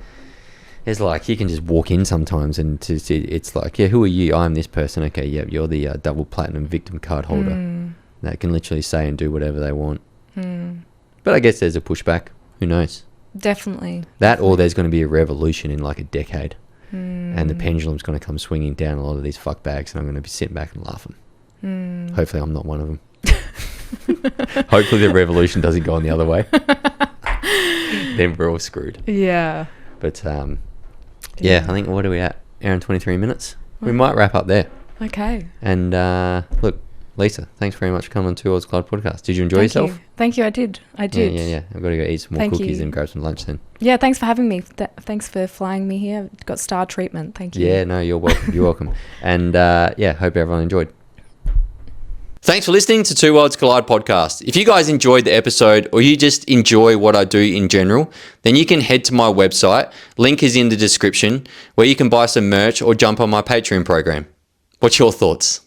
it's like you can just walk in sometimes and it's like, yeah, who are you? I'm this person. Okay, yeah, you're the double platinum victim card holder. That can literally say and do whatever they want. But I guess there's a pushback. Who knows? Definitely. Or there's going to be a revolution in like a decade. And the pendulum's going to come swinging down a lot of these fuck bags, and I'm going to be sitting back and laughing. Hopefully I'm not one of them. Hopefully the revolution doesn't go on the other way. Then we're all screwed. Yeah. But I think, what are we at? Hour and 23 minutes. We might wrap up there. Okay. And look, Lisa, thanks very much for coming on Two Odds Collide podcast. Did you enjoy yourself? Thank you. I did. Yeah. I've got to go eat some more cookies and grab some lunch then. Yeah, thanks for having me. Thanks for flying me here. I've got star treatment. Thank you. Yeah, no, you're welcome. You're welcome. And hope everyone enjoyed. Thanks for listening to Two Odds Collide podcast. If you guys enjoyed the episode, or you just enjoy what I do in general, then you can head to my website. Link is in the description, where you can buy some merch or jump on my Patreon program. What's your thoughts?